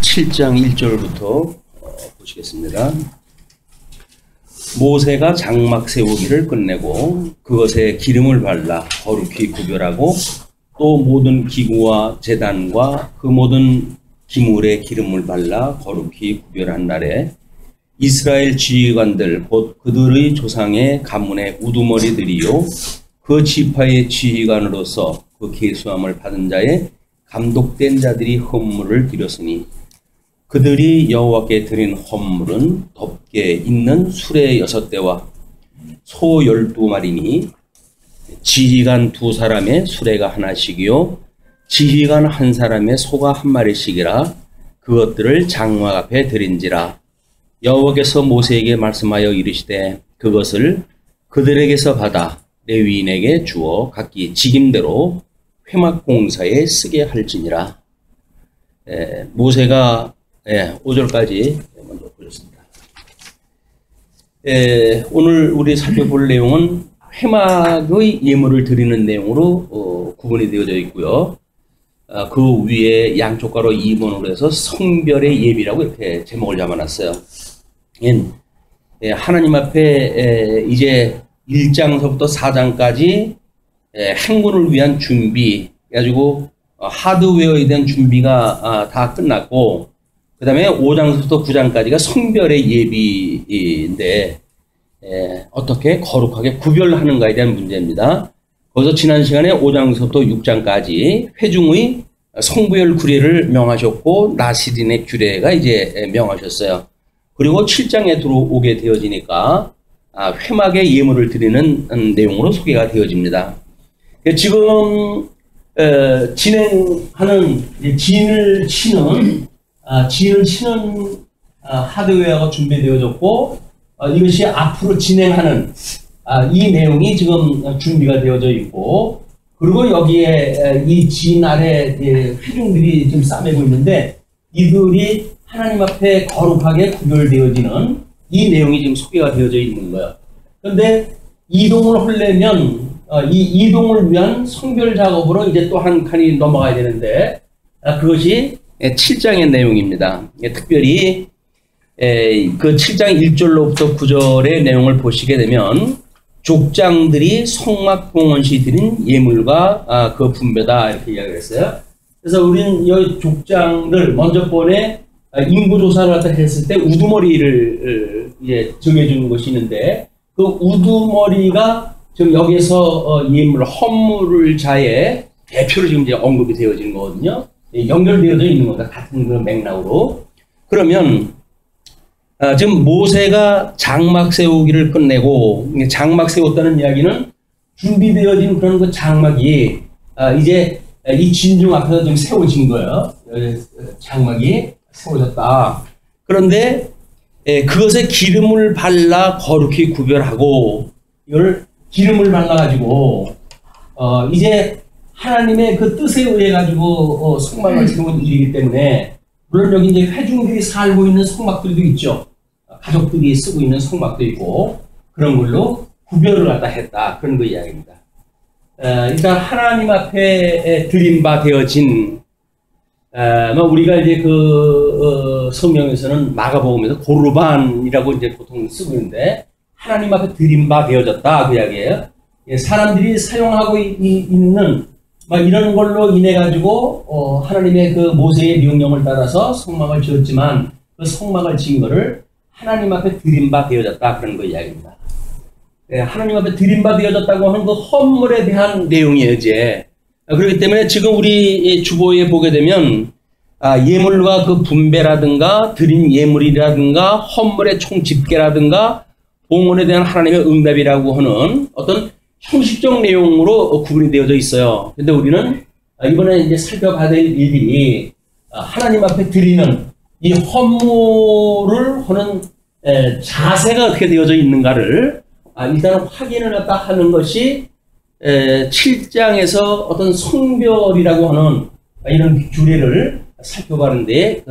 7장 1절부터 보시겠습니다. 모세가 장막 세우기를 끝내고 그것에 기름을 발라 거룩히 구별하고 또 모든 기구와 제단과 그 모든 기물에 기름을 발라 거룩히 구별한 날에 이스라엘 지휘관들 곧 그들의 조상의 가문의 우두머리들이요 그 지파의 지휘관으로서 그 계수함을 받은 자의 감독된 자들이 헌물을 드렸으니 그들이 여호와께 드린 헌물은 덮게 있는 수레 6대와 소 12마리니 지휘관 2사람의 수레가 하나씩이요 지휘관 1사람의 소가 1마리씩이라 그것들을 장막 앞에 드린지라. 여호와께서 모세에게 말씀하여 이르시되 그것을 그들에게서 받아 레위인에게 주어 각기 직임대로 회막 공사에 쓰게 할지니라. 모세가 5절까지 먼저 보셨습니다. 오늘 우리 살펴볼 내용은 회막의 예물을 드리는 내용으로 구분이 되어져 있고요. 그 위에 양쪽 가로 2번으로 해서 성별의 예비라고 이렇게 제목을 잡아놨어요. 하나님 앞에 이제 1장서부터 4장까지 행군을 위한 준비, 가지고 하드웨어에 대한 준비가 다 끝났고, 그 다음에 5장서부터 9장까지가 성별의 예비인데 어떻게 거룩하게 구별하는가에 대한 문제입니다. 거기서 지난 시간에 5장서부터 6장까지 회중의 성부열 규례를 명하셨고 나시린의 규례가 이제 명하셨어요. 그리고 7장에 들어오게 되어지니까 회막의 예물을 드리는 내용으로 소개가 되어집니다. 지금 진행하는 진을 치는 하드웨어가 준비되어졌고 이것이 앞으로 진행하는 이 내용이 지금 준비가 되어져 있고, 그리고 여기에 이 진 아래 회중들이 지금 싸매고 있는데 이들이 하나님 앞에 거룩하게 구별되어지는 이 내용이 지금 소개가 되어져 있는 거예요. 그런데 이동을 하려면 이 이동을 위한 성별 작업으로 이제 또 한 칸이 넘어가야 되는데 그것이 7장의 내용입니다. 특별히 그 7장 1절로부터 9절의 내용을 보시게 되면 족장들이 성막 봉헌시 드린 예물과 그 분배다 이렇게 이야기를 했어요. 그래서 우리는 이 족장들 먼저 번에 인구조사를 갖다 했을 때 우두머리를 이제 정해주는 것이 있는데 그 우두머리가 지금 여기서 예물 헌물을 자의 대표로 지금 이제 언급이 되어지는 거거든요. 연결되어져 있는 거다. 같은 그런 맥락으로. 그러면 지금 모세가 장막 세우기를 끝내고 장막 세웠다는 이야기는 준비되어진 그런 그 장막이 이제 이 진중 앞에서 지금 세워진 거예요. 장막이 세워졌다. 그런데 그것에 기름을 발라 거룩히 구별하고 이걸 기름을 발라가지고 이제 하나님의 그 뜻에 의해 가지고 성막을 세운 일이기 때문에 물론 여기 이제 회중들이 살고 있는 성막들도 있죠. 가족들이 쓰고 있는 성막도 있고 그런 걸로 구별을 갖다 했다. 그런 그 이야기입니다. 일단 하나님 앞에 드린 바 되어진 우리가 이제 그 성경에서는 마가복음에서 고르반이라고 이제 보통 쓰고 있는데 하나님 앞에 드린 바 되어졌다 그 이야기예요. 사람들이 사용하고 있는 이런 걸로 인해 가지고 하나님의 그 모세의 명령을 따라서 성막을 지었지만 그 성막을 지은 거를 하나님 앞에 드린 바 되어졌다 그런 거 이야기입니다. 하나님 앞에 드린 바 되어졌다고 하는 그 헌물에 대한 내용이에요 이제. 그렇기 때문에 지금 우리 주보에 보게 되면 예물과 그 분배라든가 드린 예물이라든가 헌물의 총 집계라든가 봉헌에 대한 하나님의 응답이라고 하는 어떤 형식적 내용으로 구분이 되어져 있어요. 근데 우리는 이번에 이제 살펴봐야 될 일들이 하나님 앞에 드리는 이 헌물을 하는 자세가 어떻게 되어져 있는가를 일단 확인을 갖다 하는 것이 7장에서 어떤 성별이라고 하는 이런 규례를 살펴보는데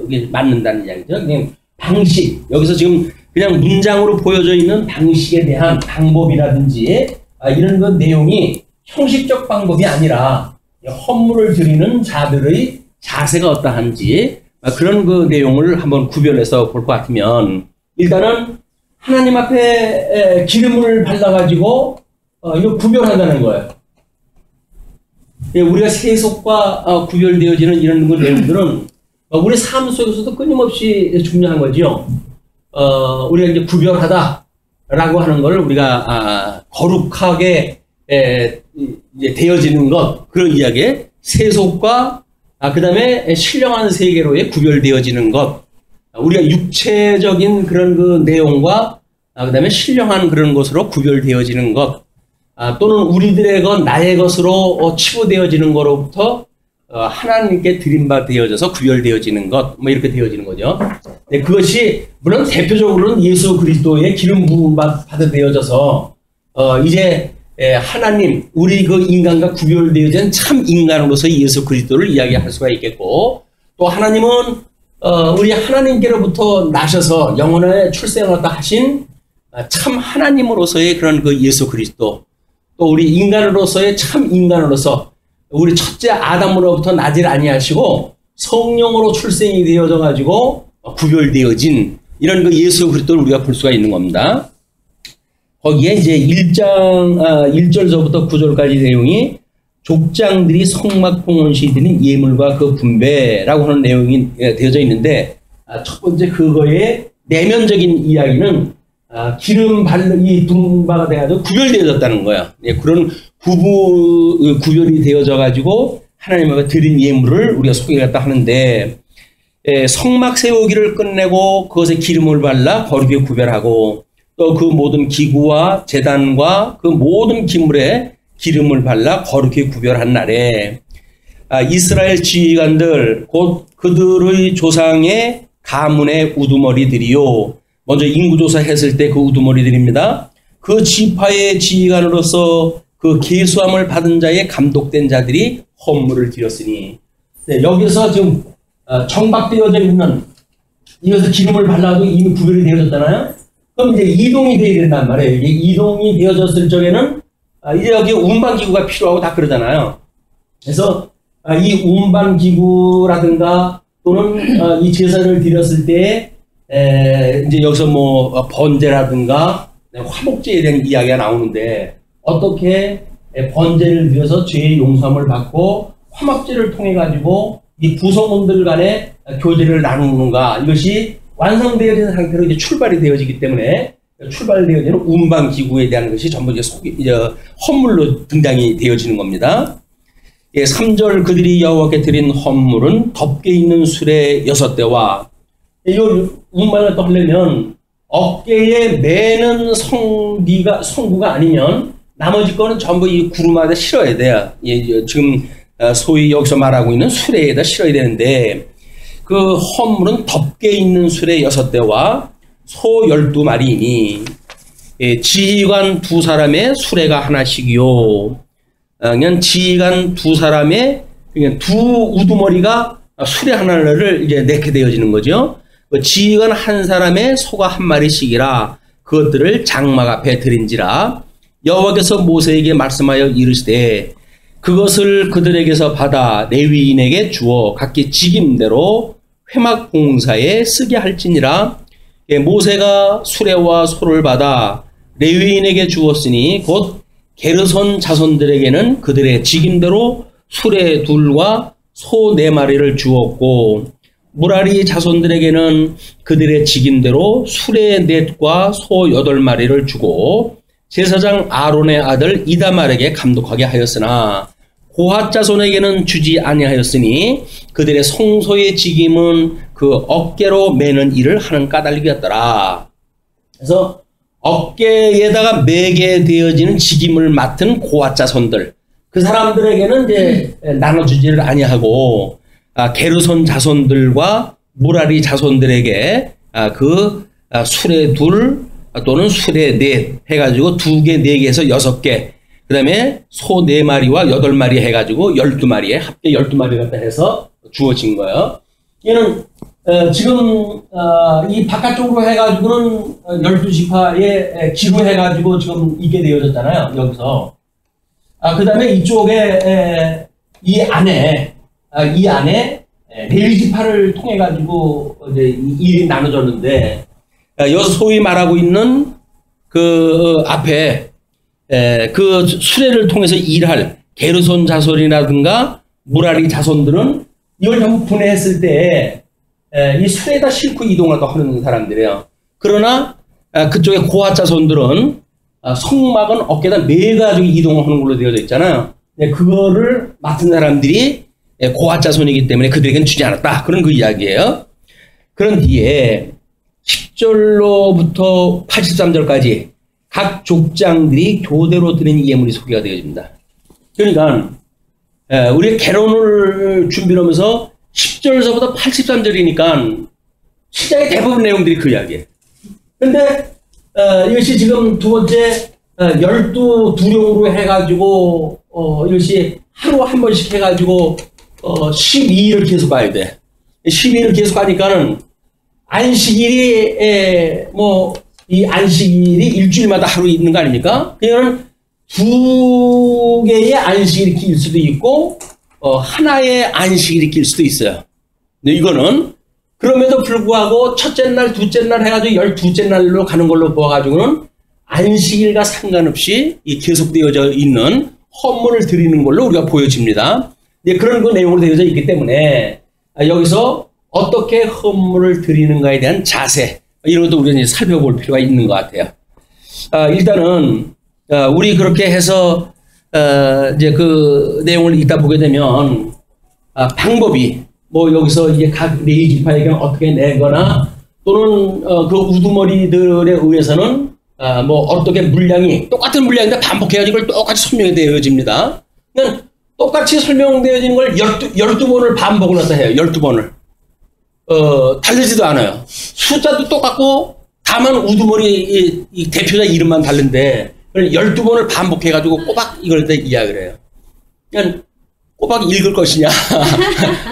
이게 맞는다는 이야기죠. 그냥 방식, 여기서 지금 그냥 문장으로 보여져 있는 방식에 대한 방법이라든지 이런 그 내용이 형식적 방법이 아니라 헌물을 드리는 자들의 자세가 어떠한지 그런 그 내용을 한번 구별해서 볼 것 같으면, 일단은 하나님 앞에 기름을 발라가지고 이거 구별한다는 거예요. 우리가 세속과 구별되어지는 이런 그 내용들은 우리 삶 속에서도 끊임없이 중요한 거죠. 우리가 이제 구별하다라고 하는 걸 우리가 거룩하게 이제 되어지는 것, 그런 이야기에 세속과 그 다음에 신령한 세계로의 구별되어지는 것, 우리가 육체적인 그런 그 내용과 그 다음에 신령한 그런 것으로 구별되어지는 것, 또는 우리들의 것, 나의 것으로 치부되어지는 것으로부터 하나님께 드림받아서 구별되어지는 것, 뭐 이렇게 되어지는 거죠. 네, 그것이 물론 대표적으로는 예수 그리스도의 기름 부음 받아들여져서 이제 하나님, 우리 그 인간과 구별되어진 참 인간으로서 예수 그리스도를 이야기할 수가 있겠고, 또 하나님은 우리 하나님께로부터 나셔서 영원에 출생하다 하신 참 하나님으로서의 그런 그 예수 그리스도, 또 우리 인간으로서의 참 인간으로서 우리 첫째 아담으로부터 나질 아니하시고 성령으로 출생이 되어져 가지고 구별되어진 이런 그 예수 그리스도를 우리가 볼 수가 있는 겁니다. 거기에 이제 1장 1절서부터 9절까지 내용이 족장들이 성막봉헌시에 드린 예물과 그 분배라고 하는 내용이 되어져 있는데, 첫 번째 그거의 내면적인 이야기는 기름 이 분바가 돼가지고 구별되어졌다는 거야. 그런 구별이 되어져 가지고 하나님 앞에 드린 예물을 우리가 소개했다 하는데, 성막 세우기를 끝내고 그것에 기름을 발라 거룩히 구별하고, 또 그 모든 기구와 제단과 그 모든 기물에 기름을 발라 거룩히 구별한 날에 이스라엘 지휘관들 곧 그들의 조상의 가문의 우두머리들이요, 먼저 인구조사 했을 때 그 우두머리들입니다. 그 지파의 지휘관으로서 그 계수함을 받은 자의 감독된 자들이 헌물을 드렸으니, 네, 여기서 지금 정박되어져 있는, 이것을 기름을 발라도 이미 구별이 되어졌잖아요. 그럼 이제 이동이 되어야 된단 말이에요. 이게 이동이 되어졌을 적에는 이제 여기 운반기구가 필요하고 다 그러잖아요. 그래서 이 운반기구라든가 또는 이 제사를 드렸을 때 이제 여기서 뭐 번제라든가 화목제에 대한 이야기가 나오는데, 어떻게 번제를 드려서 죄의 용서함을 받고 화목제를 통해 가지고 이 구성원들 간의 교제를 나누는가, 이것이 완성되어진 상태로 이제 출발이 되어지기 때문에 출발되어지는 운반기구에 대한 것이 전부 이제 헌물로 등장이 되어지는 겁니다. 3절 그들이 여호와께 드린 헌물은 덮개 있는 수레 6대와, 이 운반을 또 하려면 어깨에 매는 성구가 아니면 나머지 거는 전부 이 구름에다 실어야 돼요. 지금 소위 여기서 말하고 있는 수레에다 실어야 되는데, 그 헌물은 덮개 있는 수레 6대와 소 12마리이니 지휘관 2사람의 수레가 하나씩이요. 그냥 지휘관 2사람의 그냥 2 우두머리가 수레 하나를 이제 내게 되어지는 거죠. 지휘관 1사람의 소가 1마리씩이라 그것들을 장막 앞에 드린지라. 여호와께서 모세에게 말씀하여 이르시되 그것을 그들에게서 받아 레위인에게 주어 각기 직임대로 회막 봉사에 쓰게 할지니라. 모세가 수레와 소를 받아 레위인에게 주었으니 곧 게르손 자손들에게는 그들의 직임대로 수레 2과 소 4마리를 주었고, 무라리 자손들에게는 그들의 직임대로 수레 4과 소 8마리를 주고 제사장 아론의 아들 이다말에게 감독하게 하였으나 고핫 자손에게는 주지 아니하였으니 그들의 성소의 직임은 그 어깨로 매는 일을 하는 까닭이었더라. 그래서 어깨에다가 매게 되어지는 직임을 맡은 고핫 자손들, 그 사람들에게는 이제 나눠주지를 아니하고 게르손 자손들과 무라리 자손들에게 그 수레 2 또는 수레 4 해가지고 2개, 4개 해서 6개, 그 다음에 소 4마리와 8마리 해가지고 12마리에 합계 12마리 갖다 해서 주어진 거예요. 얘는 지금 이 바깥쪽으로 해가지고는 12지파에 기부해가지고 지금 있게 되어졌잖아요. 여기서. 그 다음에 이쪽에 이 안에 레위 지파를 통해 가지고 이제 일이 나눠졌는데 여기서 소위 말하고 있는 그 앞에 그 수레를 통해서 일할 게르손 자손이라든가 무라리 자손들은 이걸 전부 분해했을 때 이 수레에다 싣고 이동하고 하는 사람들이에요. 그러나 그쪽에 고핫 자손들은 성막은 어깨에다 매가지고 이동하는 걸로 되어져 있잖아요. 그거를 맡은 사람들이 고핫 자손이기 때문에 그들에게는 주지 않았다. 그런 그 이야기예요. 그런 뒤에 10절로부터 83절까지 각 족장들이 교대로 드린 예물이 소개가 되어집니다. 그러니까 우리 개론을 준비를 하면서 10절서부터 83절이니까 시장의 대부분 내용들이 그 이야기예요. 근데 이것이 지금 두 번째 12두령으로 해가지고 이것이 하루 한 번씩 해가지고 12일을 계속 가야 돼. 12일을 계속 가니까는 안식일이 이 안식일이 일주일마다 하루 있는 거 아닙니까? 그러면 두 개의 안식일이 낄 수도 있고 하나의 안식일이 낄 수도 있어요. 근데 이거는 그럼에도 불구하고 첫째 날, 둘째 날 해가지고 12째 날로 가는 걸로 보아가지고는 안식일과 상관없이 계속되어져 있는 헌물을 드리는 걸로 우리가 보여집니다. 그런 그 내용으로 되어져 있기 때문에 여기서 어떻게 헌물을 드리는가에 대한 자세 이런 것도 우리가 이제 살펴볼 필요가 있는 것 같아요. 일단은 우리 그렇게 해서 이제 그 내용을 이따 보게 되면 방법이 여기서 이제 각 레위 지파에게는 어떻게 내거나 또는 그 우두머리들에 의해서는 어떻게 물량이 똑같은 물량인데 반복해가지고 이걸 똑같이 설명이 되어집니다. 그냥 똑같이 설명되어지는 걸 12번을 반복을 해서 해요. 12번을. 다르지도 않아요. 숫자도 똑같고 다만 우두머리 이 대표자 이름만 다른데 12번을 반복해가지고 꼬박 이걸 이야기를 해요. 그냥 꼬박 읽을 것이냐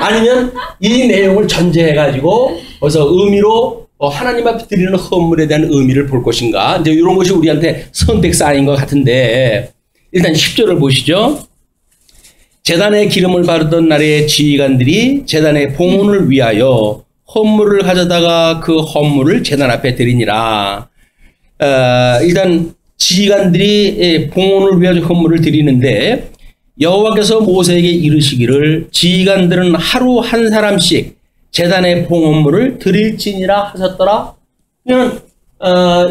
아니면 이 내용을 전제해가지고 그래서 의미로 하나님 앞에 드리는 헌물에 대한 의미를 볼 것인가 이제 이런 것이 우리한테 선택사항인 것 같은데 일단 10절을 보시죠. 제단에 기름을 바르던 날에 지휘관들이 제단의 봉헌을 위하여 헌물을 가져다가 그 헌물을 제단 앞에 드리니라. 일단 지휘관들이 봉헌을 위하여 헌물을 드리는데 여호와께서 모세에게 이르시기를 지휘관들은 하루 한 사람씩 제단의 봉헌물을 드릴지니라 하셨더라. 그러면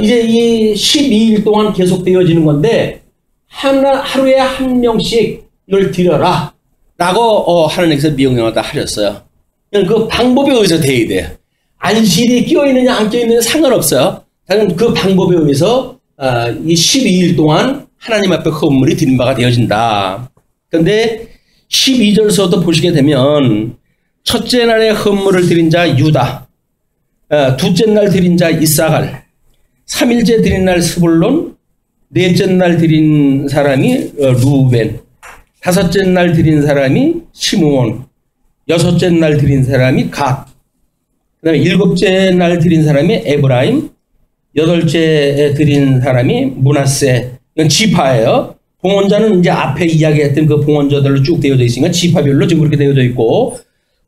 이제 이 12일 동안 계속되어지는 건데 하루에 한 명씩 이걸 드려라 라고 하나님께서 명령하다 하셨어요. 그 방법에 의해서 돼야 돼요. 안식일이 끼어있느냐 안 끼어있느냐 상관없어요. 그 방법에 의해서 이 12일 동안 하나님 앞에 헌물이 드린 바가 되어진다. 그런데 12절서부터 보시게 되면 첫째 날에 헌물을 드린 자 유다, 둘째 날 드린 자 이사갈, 3일째 드린 날 스불론, 넷째 날 드린 사람이 루벤, 다섯째 날 드린 사람이 시므온, 여섯째 날 드린 사람이 갓, 그 다음에 일곱째 날 드린 사람이 에브라임, 여덟째 드린 사람이 므낫세. 이건 지파예요. 봉헌자는 이제 앞에 이야기했던 그 봉헌자들로 쭉 되어져 있으니까 지파별로 지금 그렇게 되어져 있고,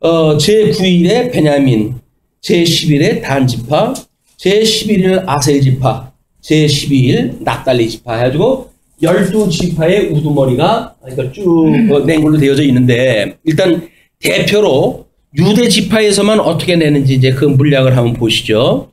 제9일에 베냐민, 제10일에 단 지파, 제11일 아셀 지파, 제12일 납달리 지파 해가지고 12지파의 우두머리가 쭉 낸 걸로 되어져 있는데, 일단 대표로 유대 지파에서만 어떻게 내는지 이제 그 물량을 한번 보시죠.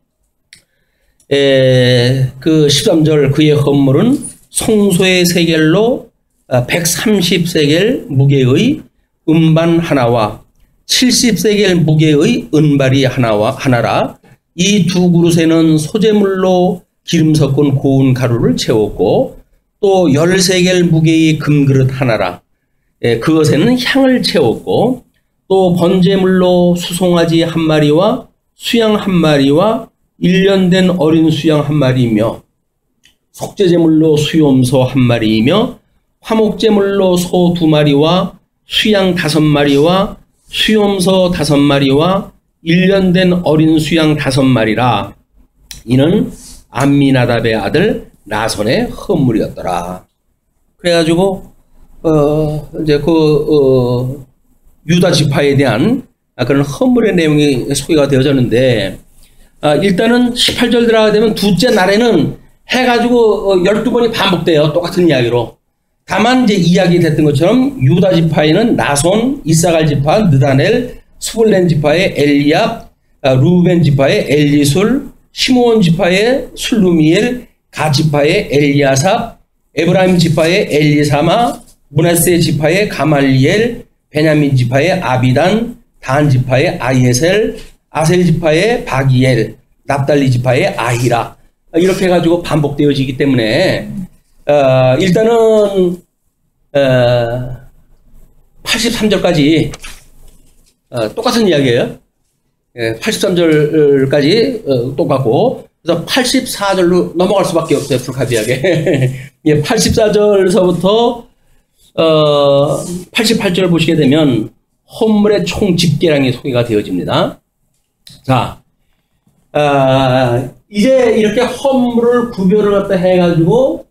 그 13절 그의 헌물은 송소의 세겔로 130세겔 무게의 음반 하나와 70세겔 무게의 은발이 하나라. 이 두 그릇에는 소재물로 기름 섞은 고운 가루를 채웠고 또 13개겔 무게의 금그릇 하나라. 그것에는 향을 채웠고 또 번제물로 수송아지 한 마리와 수양 한 마리와 1년 된 어린 수양 한 마리이며 속죄제물로 수염소 한 마리이며 화목제물로 소 2마리와 수양 5마리와 수염소 5마리와 1년 된 어린 수양 5마리라. 이는 암미나답의 아들 나손의 헌물이었더라. 그래가지고 이제 유다 지파에 대한 그런 헌물의 내용이 소개가 되어졌는데, 일단은 18절 들어가게 되면 둘째 날에는 해가지고 12번이 반복돼요. 똑같은 이야기로. 다만 이제 이야기 됐던 것처럼 유다 지파에는 나손, 이사갈 지파, 느다넬, 스불렌 지파의 엘리압, 루벤 지파의 엘리술, 시므온 지파의 술루미엘, 가 지파의 엘리아삽, 에브라임 지파의 엘리사마, 므낫세 지파의 가말리엘, 베냐민 지파의 아비단, 단 지파의 아이에셀, 아셀 지파의 바기엘, 납달리 지파의 아히라, 이렇게 해가지고 반복되어지기 때문에 일단은 83절까지 똑같은 이야기예요. 83절까지 똑같고, 그래서 84절로 넘어갈 수밖에 없어요. 불가비하게. 84절서부터 88절 보시게 되면 헌물의 총 집계량이 소개가 되어집니다. 자, 이제 이렇게 헌물을 구별을 갖다 해가지고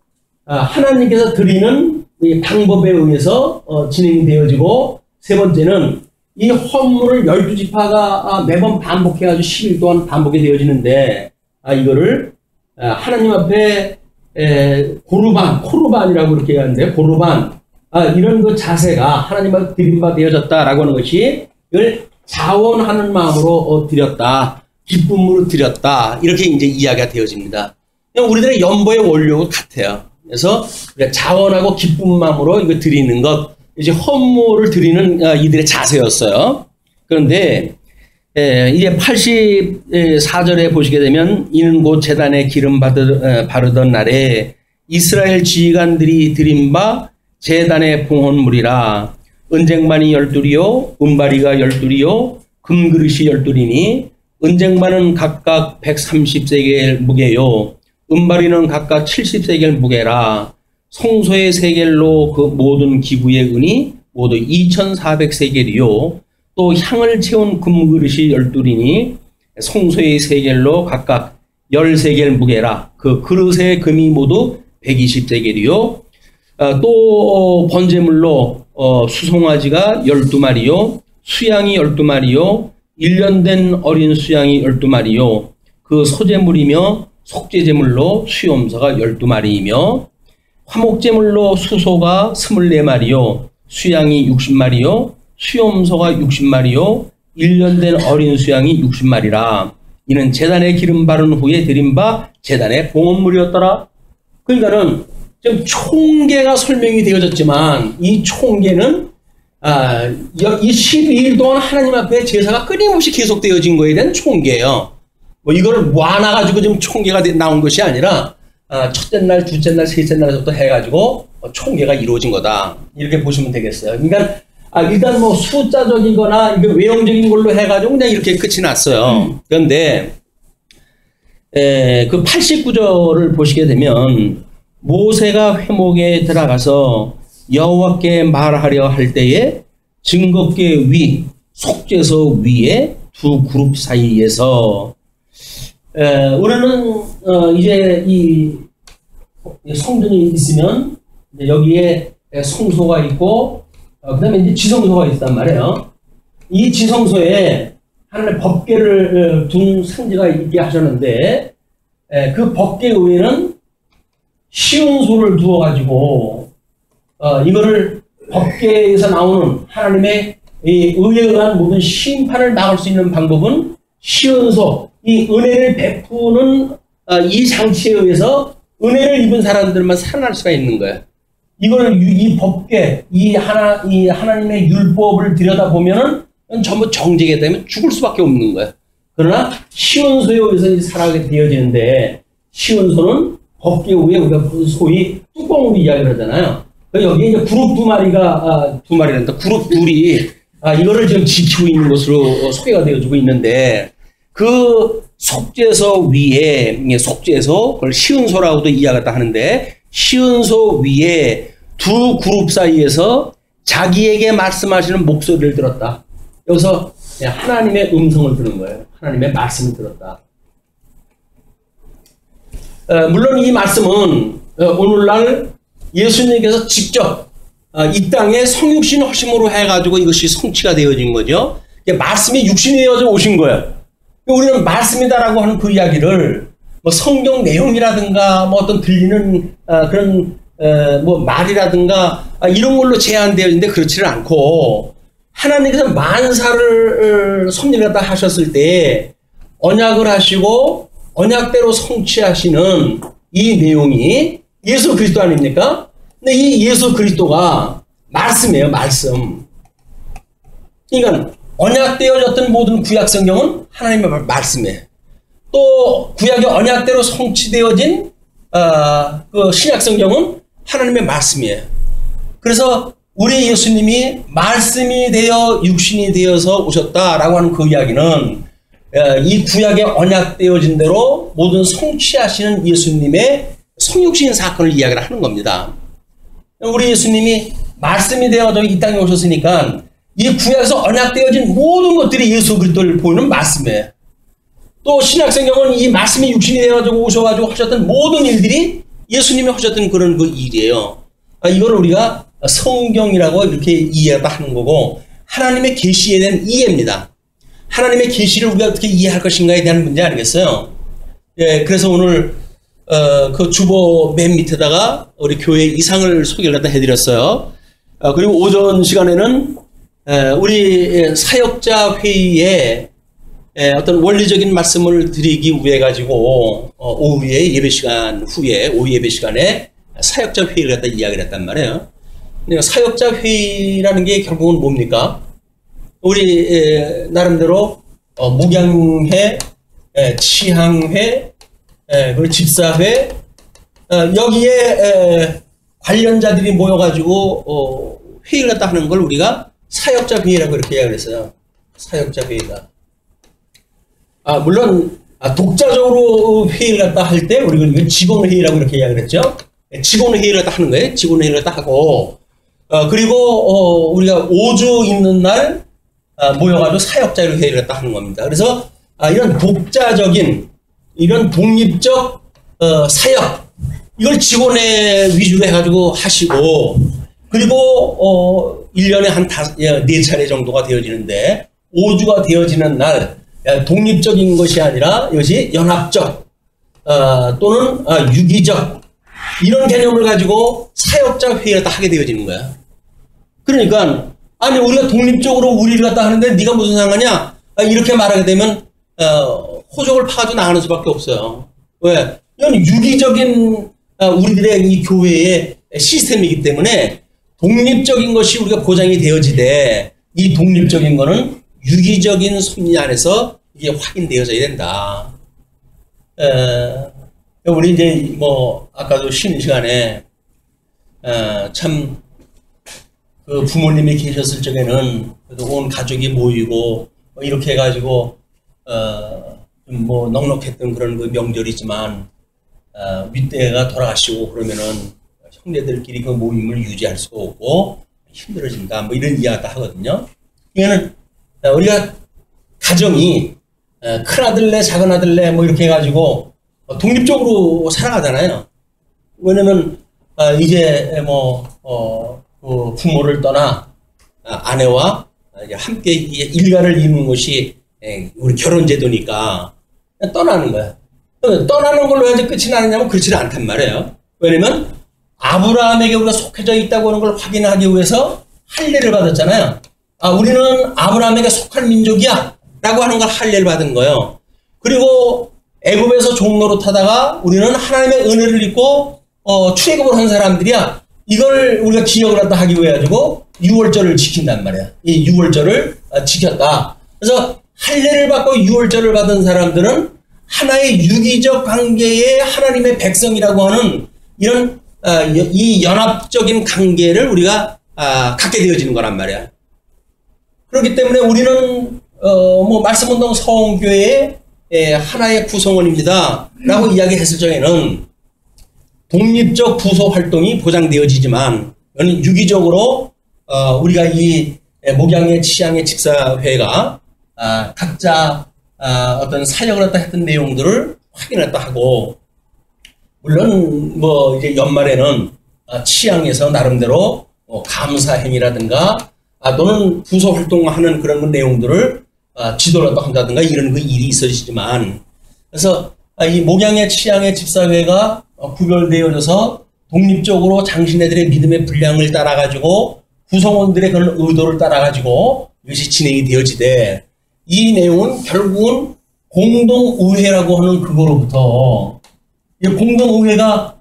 하나님께서 드리는 이 방법에 의해서 진행이 되어지고, 세 번째는 이 헌물을 12지파가 매번 반복해가지고 10일 동안 반복이 되어지는데, 이거를 하나님 앞에 코르반이라고 이렇게 하는데, 코르반, 이런 그 자세가 하나님 앞에 드림바 되어졌다라고 하는 것이 이걸 자원하는 마음으로 드렸다, 기쁨으로 드렸다, 이렇게 이제 이야기가 되어집니다. 우리들의 연보의 원료가 같아요. 그래서 자원하고 기쁜 마음으로 이거 드리는 것, 이제 헌물을 드리는 이들의 자세였어요. 그런데 이제 84절에 보시게 되면, 이는 곧 제단에 기름 바르던 날에 이스라엘 지휘관들이 드린 바 제단의 봉헌물이라. 은쟁반이 12이요 은바리가 12이요 금그릇이 12이니 은쟁반은 각각 130세겔 무게요 은바리는 각각 70세겔 무게라. 성소의 세겔로 그 모든 기부의 은이 모두 2400세겔이요 또 향을 채운 금그릇이 12이니 성소의 세겔로 각각 10세겔 무게라. 그 그릇의 금이 모두 120세겔이요 또 번제물로 수송아지가 12마리요 수양이 12마리요 1년 된 어린 수양이 12마리요 그 소제물이며 속죄제물로 수염소가 12마리이며 화목제물로 수소가 24마리요 수양이 60마리요 수염소가 60마리요 1년 된 어린 수양이 60마리라. 이는 제단에 기름 바른 후에 드린 바 제단의 봉헌물이었더라. 그러니까는 지금 총계가 설명이 되어졌지만, 이 총계는 이 12일 동안 하나님 앞에 제사가 끊임없이 계속되어진 거에 대한 총계예요. 뭐 이걸 모아놔가지고 지금 총계가 나온 것이 아니라 첫째 날, 둘째 날, 셋째 날부터 해가지고 총계가 이루어진 거다, 이렇게 보시면 되겠어요. 그러니까 일단 뭐 숫자적이거나 이게 외형적인 걸로 해가지고 그냥 이렇게 끝이 났어요. 그런데 그 89절을 보시게 되면, 모세가 회목에 들어가서 여호와께 말하려 할 때에 증거궤 위, 속죄소 위에 두 그룹 사이에서 우리는 이제 이 성전이 있으면 여기에 성소가 있고 그 다음에 이제 지성소가 있단 말이에요. 이 지성소에 하나님의 법궤를 둔 상지가 있게 하셨는데, 그 법궤 위에는 시온소를 두어가지고 이거를 법궤에서 나오는 하나님의 이 의에 의한 모든 심판을 막을 수 있는 방법은 시온소, 이 은혜를 베푸는 이 장치에 의해서 은혜를 입은 사람들만 살아날 수가 있는 거예요. 이걸 이 법궤, 이 하나님의 율법을 들여다보면은 전부 정죄가 되면 죽을 수밖에 없는 거예요. 그러나 시온소에 의해서 살아가게 되어지는데, 시온소는 법궤 위에 우리가 소위 뚜껑으로 이야기를 하잖아요. 여기에 이제 그룹 두 마리란다. 그룹 둘이 이거를 지금 지키고 있는 것으로 소개가 되어지고 있는데, 그 속죄소 위에, 속죄소, 그걸 시은소라고도 이야기했다 하는데, 시은소 위에 두 그룹 사이에서 자기에게 말씀하시는 목소리를 들었다. 여기서 하나님의 음성을 들은 거예요. 하나님의 말씀을 들었다. 물론 이 말씀은 오늘날 예수님께서 직접 이 땅에 성육신 허심으로 해가지고 이것이 성취가 되어진 거죠. 말씀이 육신이 되어져 오신 거예요. 우리는 말씀이다라고 하는 그 이야기를 뭐 성경 내용이라든가 뭐 어떤 들리는 그런 뭐 말이라든가 이런 걸로 제한되어 있는데 그렇지는 않고 하나님께서 만사를 섭리를 다 하셨을 때 언약을 하시고 언약대로 성취하시는 이 내용이 예수 그리스도 아닙니까? 근데 이 예수 그리스도가 말씀이에요, 말씀. 그러니까 언약되어졌던 모든 구약 성경은 하나님의 말씀이에요. 또 구약의 언약대로 성취되어진 그 신약 성경은 하나님의 말씀이에요. 그래서 우리 예수님이 말씀이 되어 육신이 되어서 오셨다라고 하는 그 이야기는 이 구약의 언약되어진 대로 모든 성취하시는 예수님의 성육신 사건을 이야기를 하는 겁니다. 우리 예수님이 말씀이 되어져 이 땅에 오셨으니까 이 구약에서 언약되어진 모든 것들이 예수 그리스도를 보이는 말씀이에요. 또 신약성경은 이 말씀이 육신이 되어가지고 오셔가지고 하셨던 모든 일들이 예수님이 하셨던 그런 그 일이에요. 이걸 우리가 성경이라고 이렇게 이해하는 거고 하나님의 계시에 대한 이해입니다. 하나님의 계시를 우리가 어떻게 이해할 것인가에 대한 문제 아니겠어요? 예, 그래서 오늘 그 주보 맨 밑에다가 우리 교회 이상을 소개를 갖다 해드렸어요. 그리고 오전 시간에는 우리 사역자 회의에 어떤 원리적인 말씀을 드리기 위해 가지고 오후에 예배 시간 후에 오후 예배 시간에 사역자 회의를 갖다 이야기를 했단 말이에요. 그러니까 사역자 회의라는 게 결국은 뭡니까? 우리 나름대로 목양회, 치항회, 그리고 집사회 여기에 관련자들이 모여가지고 회의를 갖다 하는 걸 우리가 사역자 회의라고 이렇게 이야기를 했어요. 사역자 회의다. 물론 독자적으로 회의를 갖다 할 때 우리가 직원 회의라고 이렇게 이야기를 했죠. 직원 회의를 갖다 하는 거예요. 직원 회의를 갖다 하고 그리고 우리가 5주 있는 날 모여가지고 사역자 회의를 갖다 하는 겁니다. 그래서 이런 독자적인 이런 독립적 사역 이걸 직원회 위주로 해가지고 하시고 그리고 1년에 한 4차례 정도가 되어지는데 5주가 되어지는 날 독립적인 것이 아니라 이것이 연합적 또는 유기적 이런 개념을 가지고 사역자 회의를 다 하게 되어지는 거야. 그러니까 아니 우리가 독립적으로 우리를 갖다 하는데 네가 무슨 상관이야? 이렇게 말하게 되면 호적을 파가지고 나가는 수밖에 없어요. 왜? 이건 유기적인 우리들의 이 교회의 시스템이기 때문에 독립적인 것이 우리가 보장이 되어지되 이 독립적인 거는 유기적인 섭리 안에서 이게 확인되어져야 된다. 우리 이제 뭐 아까도 쉬는 시간에 참 그 부모님이 계셨을 적에는 온 가족이 모이고 이렇게 해가지고 좀 뭐 넉넉했던 그런 그 명절이지만 윗대가 돌아가시고 그러면은 형제들끼리 그 모임을 유지할 수가 없고 힘들어진다. 뭐 이런 이야기도 하거든요. 이거는 우리가 가정이 큰아들네 작은아들네 뭐 이렇게 해가지고 독립적으로 살아가잖아요. 왜냐면 이제 그 부모를 떠나 아내와 함께 일가를 이루는 것이 우리 결혼 제도니까 떠나는 거야. 떠나는 걸로 해야지 끝이 나느냐면 그렇지는 않단 말이에요. 왜냐면 아브라함에게 우리가 속해져 있다고 하는 걸 확인하기 위해서 할례를 받았잖아요. 우리는 아브라함에게 속한 민족이야 라고 하는 걸 할례를 받은 거예요. 그리고 애굽에서 종노릇하다가 우리는 하나님의 은혜를 입고 출애굽을 한 사람들이야. 이걸 우리가 기억을 갖다 하기 위해 가지고 유월절을 지킨단 말이야. 이 유월절을 지켰다. 그래서 할례를 받고 유월절을 받은 사람들은 하나의 유기적 관계의 하나님의 백성이라고 하는 이런 이 연합적인 관계를 우리가 갖게 되어지는 거란 말이야. 그렇기 때문에 우리는 말씀운동 서원교회의 하나의 구성원입니다 라고 이야기했을 적에는 독립적 부서 활동이 보장되어지지만 이건 유기적으로 우리가 이 목양의 치양의 집사회가 각자 어떤 사역을 했다 했던 내용들을 확인했다 하고 물론 뭐 이제 연말에는 치양에서 나름대로 감사 행위라든가 또는 부서 활동하는 그런 내용들을 지도를 한다든가 이런 그 일이 있어지지만, 그래서 이 목양의 치양의 집사회가 구별되어져서 독립적으로 당신네들의 믿음의 분량을 따라가지고 구성원들의 그런 의도를 따라가지고 이것이 진행이 되어지되, 이 내용은 결국은 공동의회라고 하는 그거로부터, 이 공동의회가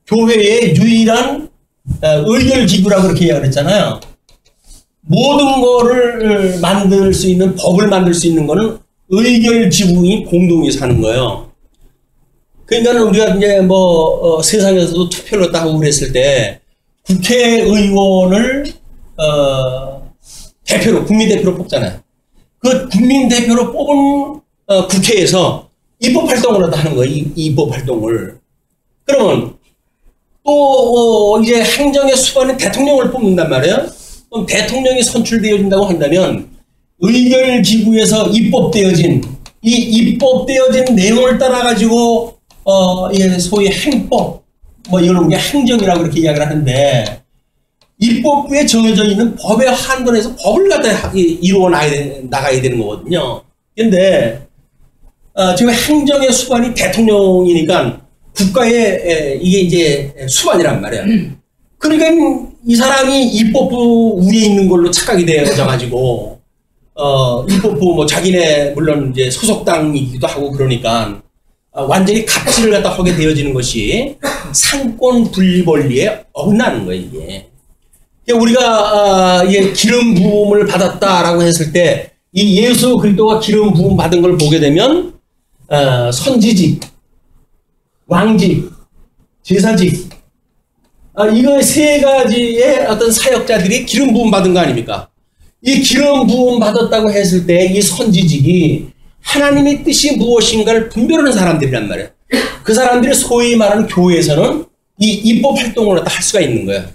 교회의 유일한 의결기구라고 그렇게 이야기를 했잖아요. 모든 거를 만들 수 있는, 법을 만들 수 있는 거는 의결기구인 공동의회에서 하는 거예요. 그러니까 우리가 이제 세상에서도 투표를 하고 그랬을 때 국회의원을 대표로, 국민대표로 뽑잖아요. 그 국민대표로 뽑은 국회에서 입법활동을 하는 거예요. 입법활동을. 그러면 또 이제 행정의 수반인 대통령을 뽑는단 말이에요. 그럼 대통령이 선출되어진다고 한다면 의결기구에서 입법되어진 내용을 따라가지고 소위 행법, 이걸 우리가 행정이라고 이렇게 이야기를 하는데, 입법부에 정해져 있는 법의 한도 내에서 법을 갖다 이루어 나가야 되는 거거든요. 근데 지금 행정의 수반이 대통령이니까 국가의 이게 이제 수반이란 말이에요. 그러니까 이 사람이 입법부 위에 있는 걸로 착각이 되어져가지고 입법부 자기네 물론 이제 소속당이기도 하고 그러니까 완전히 갑질을 갖다 하게 되어지는 것이 상권 분리 권리에 어긋나는 거예요, 이게. 우리가 기름 부음을 받았다라고 했을 때 이 예수 그리스도가 기름 부음 받은 걸 보게 되면 선지직, 왕직, 제사직, 이거 세 가지의 어떤 사역자들이 기름 부음 받은 거 아닙니까? 이 기름 부음 받았다고 했을 때 이 선지직이 하나님의 뜻이 무엇인가를 분별하는 사람들이란 말이에요. 그 사람들이 소위 말하는 교회에서는 이 입법 활동을 할 수가 있는 거예요.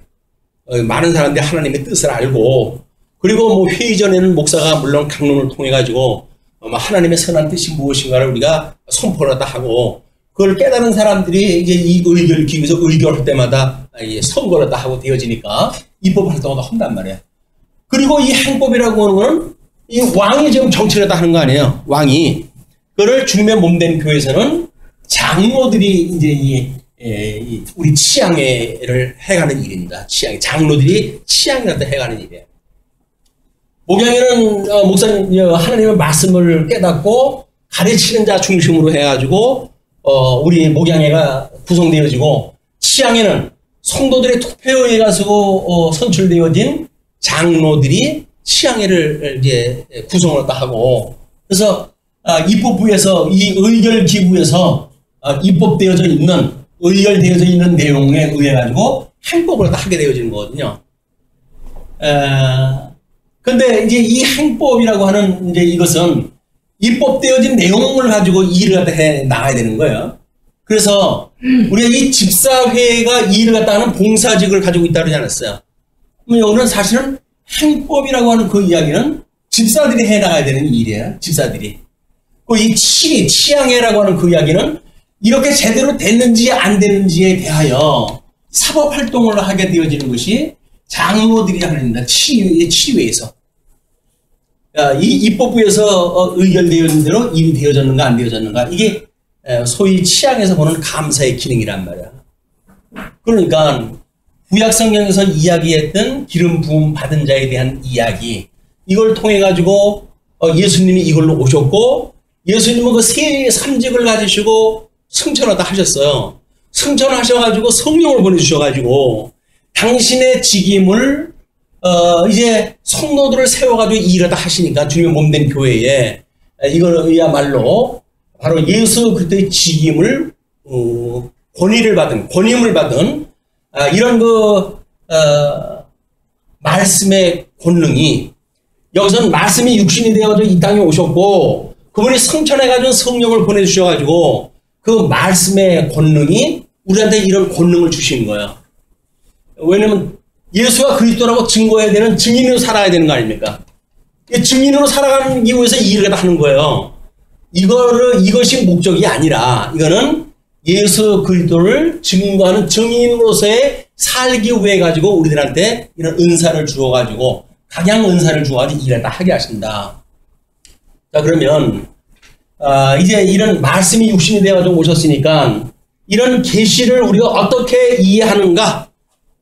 많은 사람들이 하나님의 뜻을 알고, 그리고 회의 전에는 목사가 물론 강론을 통해 가지고 하나님의 선한 뜻이 무엇인가를 우리가 선포를 하고, 그걸 깨달은 사람들이 이제 이 의결 기구에서 의결할 때마다 선거를 다 하고 되어지니까 입법 활동을 한단 말이에요. 그리고 이 행법이라고 하는 거는 이 왕이 지금 정치를 다 하는 거 아니에요. 왕이. 그거를 주님의 몸된 교회에서는 장로들이 이제 우리 치양회를 해가는 일입니다. 장로들이 치양회를 해가는 일이에요. 목양회는 목사님 하나님의 말씀을 깨닫고 가르치는 자 중심으로 해가지고 우리 목양회가 구성되어지고, 치양회는 성도들의 투표에 가지고 선출되어진 장로들이 치양회를 이제 구성을 하고, 그래서 입법부에서 이 의결기구에서 입법되어져 있는, 의결되어져 있는 내용에 의해 가지고 행법을 하게 되어지는 거거든요. 근데 이제 이 행법이라고 하는 이제 이것은 입법되어진 내용을 가지고 일을 갖다 해 나가야 되는 거예요. 그래서 우리가 이 집사회가 일을 갖다 하는 봉사직을 가지고 있다 그러지 않았어요. 여기는 사실은 행법이라고 하는 그 이야기는 집사들이 해 나가야 되는 일이에요. 집사들이. 이 치양회라고 하는 그 이야기는 이렇게 제대로 됐는지 안 됐는지에 대하여 사법 활동을 하게 되어지는 것이 장로들이 하는 치유회에서. 이 입법부에서 의결되어진 대로 일이 되어졌는가 안 되어졌는가, 이게 소위 치양에서 보는 감사의 기능이란 말이야. 그러니까 구약성경에서 이야기했던 기름 부음 받은 자에 대한 이야기, 이걸 통해 가지고 예수님이 이걸로 오셨고, 예수님은 그 세 삼직을 가지시고 승천을 다 하셨어요. 승천하셔가지고 성령을 보내주셔가지고 당신의 직임을 이제 성도들을 세워가지고 일을 다 하시니까, 주님의 몸된 교회에 이거야말로 바로 예수 그리스도의 직임을 권위임을 받은 이런 말씀의 권능이, 여기서는 말씀이 육신이 되어서 이 땅에 오셨고 그분이 성천해가지고 성령을 보내주셔가지고 그 말씀의 권능이 우리한테 이런 권능을 주신 거예요. 왜냐면 예수가 그리스도라고 증거해야 되는 증인으로 살아야 되는 거 아닙니까? 증인으로 살아가는 이유에서 이 일을 다 하는 거예요. 이것이 목적이 아니라, 이거는 예수 그리스도를 증거하는 증인으로서의 살기 위해 가지고 우리들한테 이런 은사를 주어가지고 각양 은사를 주어가지고 일을 다 하게 하신다. 자, 그러면 이제 이런 말씀이 육신이 되어가지고 오셨으니까 이런 계시를 우리가 어떻게 이해하는가?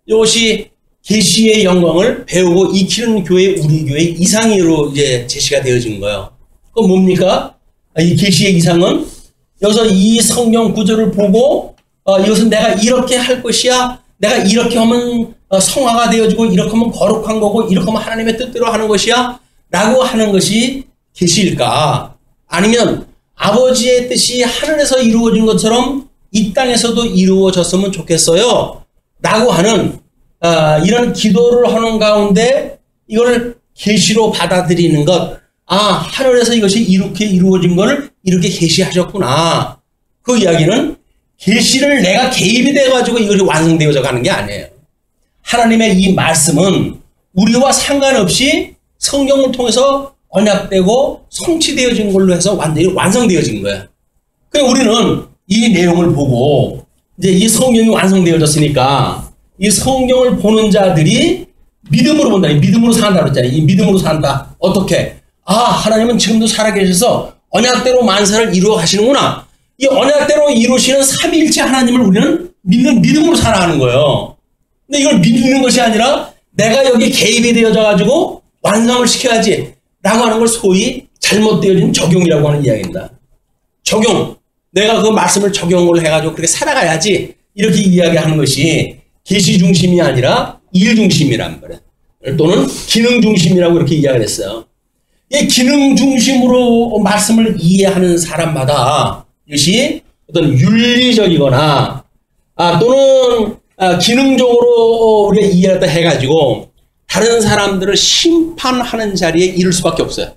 이것이 계시의 영광을 배우고 익히는 교회, 우리 교회 이상으로 이제 제시가 되어진 거예요. 그건 뭡니까? 이 계시의 이상은 여기서 이 성경 구절을 보고 이것은 내가 이렇게 할 것이야. 내가 이렇게 하면 성화가 되어지고 이렇게 하면 거룩한 거고 이렇게 하면 하나님의 뜻대로 하는 것이야. 라고 하는 것이 계시일까? 아니면 아버지의 뜻이 하늘에서 이루어진 것처럼 이 땅에서도 이루어졌으면 좋겠어요. 라고 하는 이런 기도를 하는 가운데 이걸 계시로 받아들이는 것. 하늘에서 이것이 이렇게 이루어진 것을 이렇게 계시하셨구나. 그 이야기는 계시를 내가 개입이 돼가지고 이것이 완성되어져 가는 게 아니에요. 하나님의 이 말씀은 우리와 상관없이 성경을 통해서 언약되고 성취되어진 걸로 해서 완전히 완성되어진 거예요. 그러니까 우리는 이 내용을 보고 이제 이 성경이 완성되어졌으니까 이 성경을 보는 자들이 믿음으로 본다. 믿음으로 산다 그랬잖아요. 이 믿음으로 산다. 어떻게? 하나님은 지금도 살아계셔서 언약대로 만사를 이루어 가시는구나. 이 언약대로 이루시는 삼위일체 하나님을 우리는 믿는 믿음으로 살아가는 거예요. 근데 이걸 믿는 것이 아니라 내가 여기 개입이 되어져 가지고 완성을 시켜야지 라고 하는 걸 소위 잘못되어진 적용이라고 하는 이야기입니다. 적용. 내가 그 말씀을 적용을 해가지고 그렇게 살아가야지 이렇게 이야기하는 것이 계시 중심이 아니라 일 중심이란 말이에요. 또는 기능 중심이라고 이렇게 이야기를 했어요. 이 기능 중심으로 말씀을 이해하는 사람마다 이것이 어떤 윤리적이거나 또는 기능적으로 우리가 이해를 해가지고 다른 사람들을 심판하는 자리에 이를 수밖에 없어요.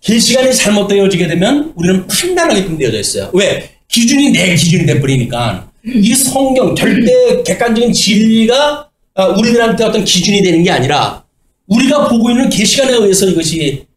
계시관이 잘못되어지게 되면 우리는 판단하게끔 되어져 있어요. 왜? 기준이 내 기준이 돼버리니까 이 성경 절대 객관적인 진리가 우리들한테 어떤 기준이 되는 게 아니라 우리가 보고 있는 계시관에 의해서 이것이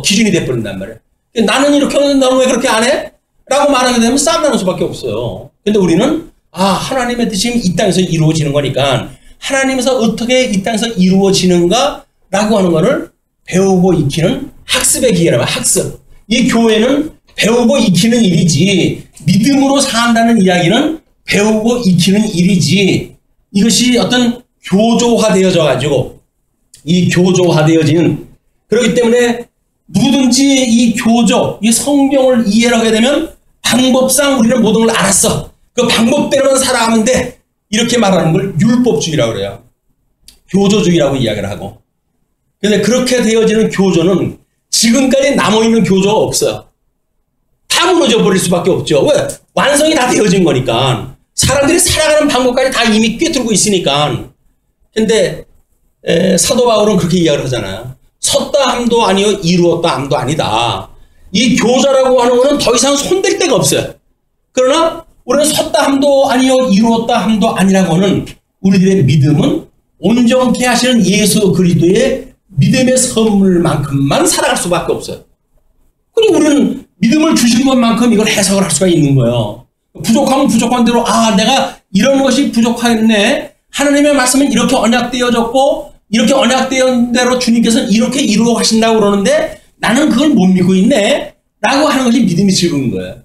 기준이 돼버린단 말이에요. 나는 이렇게 하는데 너는 왜 그렇게 안 해? 라고 말하게 되면 싸움나는 수밖에 없어요. 근데 우리는 하나님의 뜻이 이 땅에서 이루어지는 거니까 하나님에서 어떻게 이 땅에서 이루어지는가 라고 하는 거를 배우고 익히는 학습의 기회라면 학습. 이 교회는 배우고 익히는 일이지 믿음으로 산다는 이야기는 배우고 익히는 일이지 이것이 어떤 교조화되어져 가지고 이 교조화되어지는 그렇기 때문에 누구든지 이 교조, 이 성경을 이해를 하게 되면 방법상 우리는 모든 걸 알았어. 그 방법대로만 살아가면 돼. 이렇게 말하는 걸 율법주의라고 그래요. 교조주의라고 이야기를 하고. 근데 그렇게 되어지는 교조는 지금까지 남아있는 교조가 없어요. 다 무너져 버릴 수밖에 없죠. 왜? 완성이 다 되어진 거니까. 사람들이 살아가는 방법까지 다 이미 꿰뚫고 있으니까. 근데 사도 바울은 그렇게 이야기를 하잖아요. 섰다 함도 아니요 이루었다 함도 아니다. 이 교자라고 하는 것은 더 이상 손댈 데가 없어요. 그러나 우리는 섰다 함도 아니요 이루었다 함도 아니라고 하는 우리들의 믿음은 온전케 하시는 예수 그리스도의 믿음의 선물만큼만 살아갈 수밖에 없어요. 그리고 우리는 믿음을 주신 것만큼 이걸 해석을 할 수가 있는 거예요. 부족하면 부족한 대로 내가 이런 것이 부족하겠네. 하나님의 말씀은 이렇게 언약되어졌고 이렇게 언약된 대로 주님께서는 이렇게 이루어 가신다고 그러는데 나는 그걸 못 믿고 있네. 라고 하는 것이 믿음이 즐거운 거예요.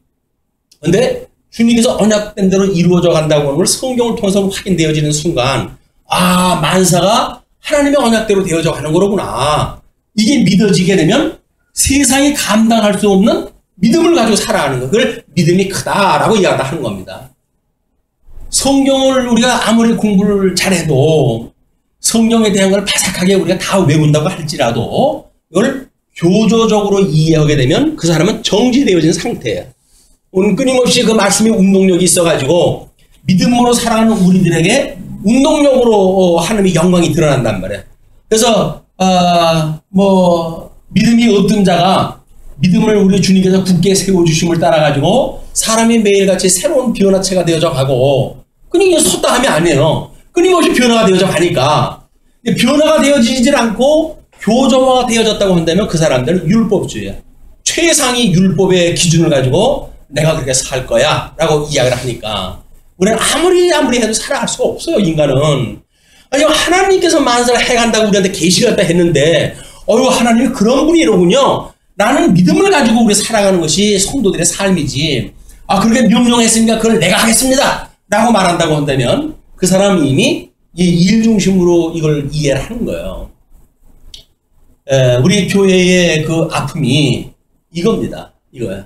그런데 주님께서 언약된 대로 이루어져 간다고 하는 걸 성경을 통해서 확인되어지는 순간 만사가 하나님의 언약대로 되어져 가는 거로구나. 이게 믿어지게 되면 세상이 감당할 수 없는 믿음을 가지고 살아가는 거. 그걸 믿음이 크다라고 이야기하는 겁니다. 성경을 우리가 아무리 공부를 잘해도 성경에 대한 걸 바삭하게 우리가 다 외운다고 할지라도 이걸 교조적으로 이해하게 되면 그 사람은 정지되어진 상태예요. 오늘 끊임없이 그 말씀의 운동력이 있어가지고 믿음으로 살아가는 우리들에게 운동력으로 하나님의 영광이 드러난단 말이에요. 그래서 믿음이 없던 자가 믿음을 우리 주님께서 굳게 세워주심을 따라가지고 사람이 매일같이 새로운 변화체가 되어져 가고 끊임없이 섰다 하면 안 해요. 끊임없이 변화가 되어져 가니까 변화가 되어지질 않고 교조화가 되어졌다고 한다면 그 사람들은 율법주의야. 최상위 율법의 기준을 가지고 내가 그렇게 살 거야 라고 이야기를 하니까 우리는 아무리 해도 살아갈 수가 없어요, 인간은. 아니, 하나님께서 만사를 해간다고 우리한테 계시를 갖다 했는데, 하나님이 그런 분이로군요. 라는 믿음을 가지고 우리 살아가는 것이 성도들의 삶이지. 그렇게 명령했으니까 그걸 내가 하겠습니다. 라고 말한다고 한다면, 그 사람이 이미 일 중심으로 이걸 이해를 하는 거예요. 우리 교회의 그 아픔이 이겁니다. 이거예요.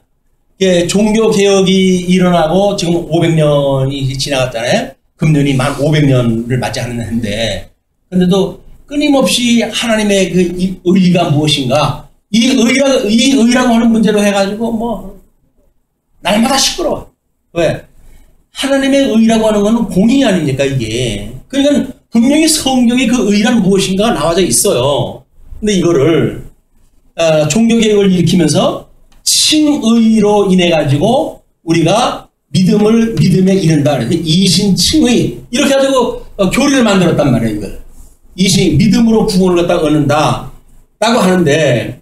종교개혁이 일어나고 지금 500년이 지나갔잖아요. 금년이 만 500년을 맞이하는 해인데, 근데도 끊임없이 하나님의 그 의가 무엇인가, 이 의라고 하는 문제로 해가지고 날마다 시끄러워. 왜? 하나님의 의라고 하는 것은 공의 아닙니까, 이게. 그러니까 분명히 성경에 그 의란 무엇인가가 나와져 있어요. 근데 이거를 종교개혁을 일으키면서 칭의로 인해가지고 우리가 믿음에 이른다. 이신칭의. 이렇게 가지고 교리를 만들었단 말이에요, 이걸. 믿음으로 구원을 갖다 얻는다. 라고 하는데,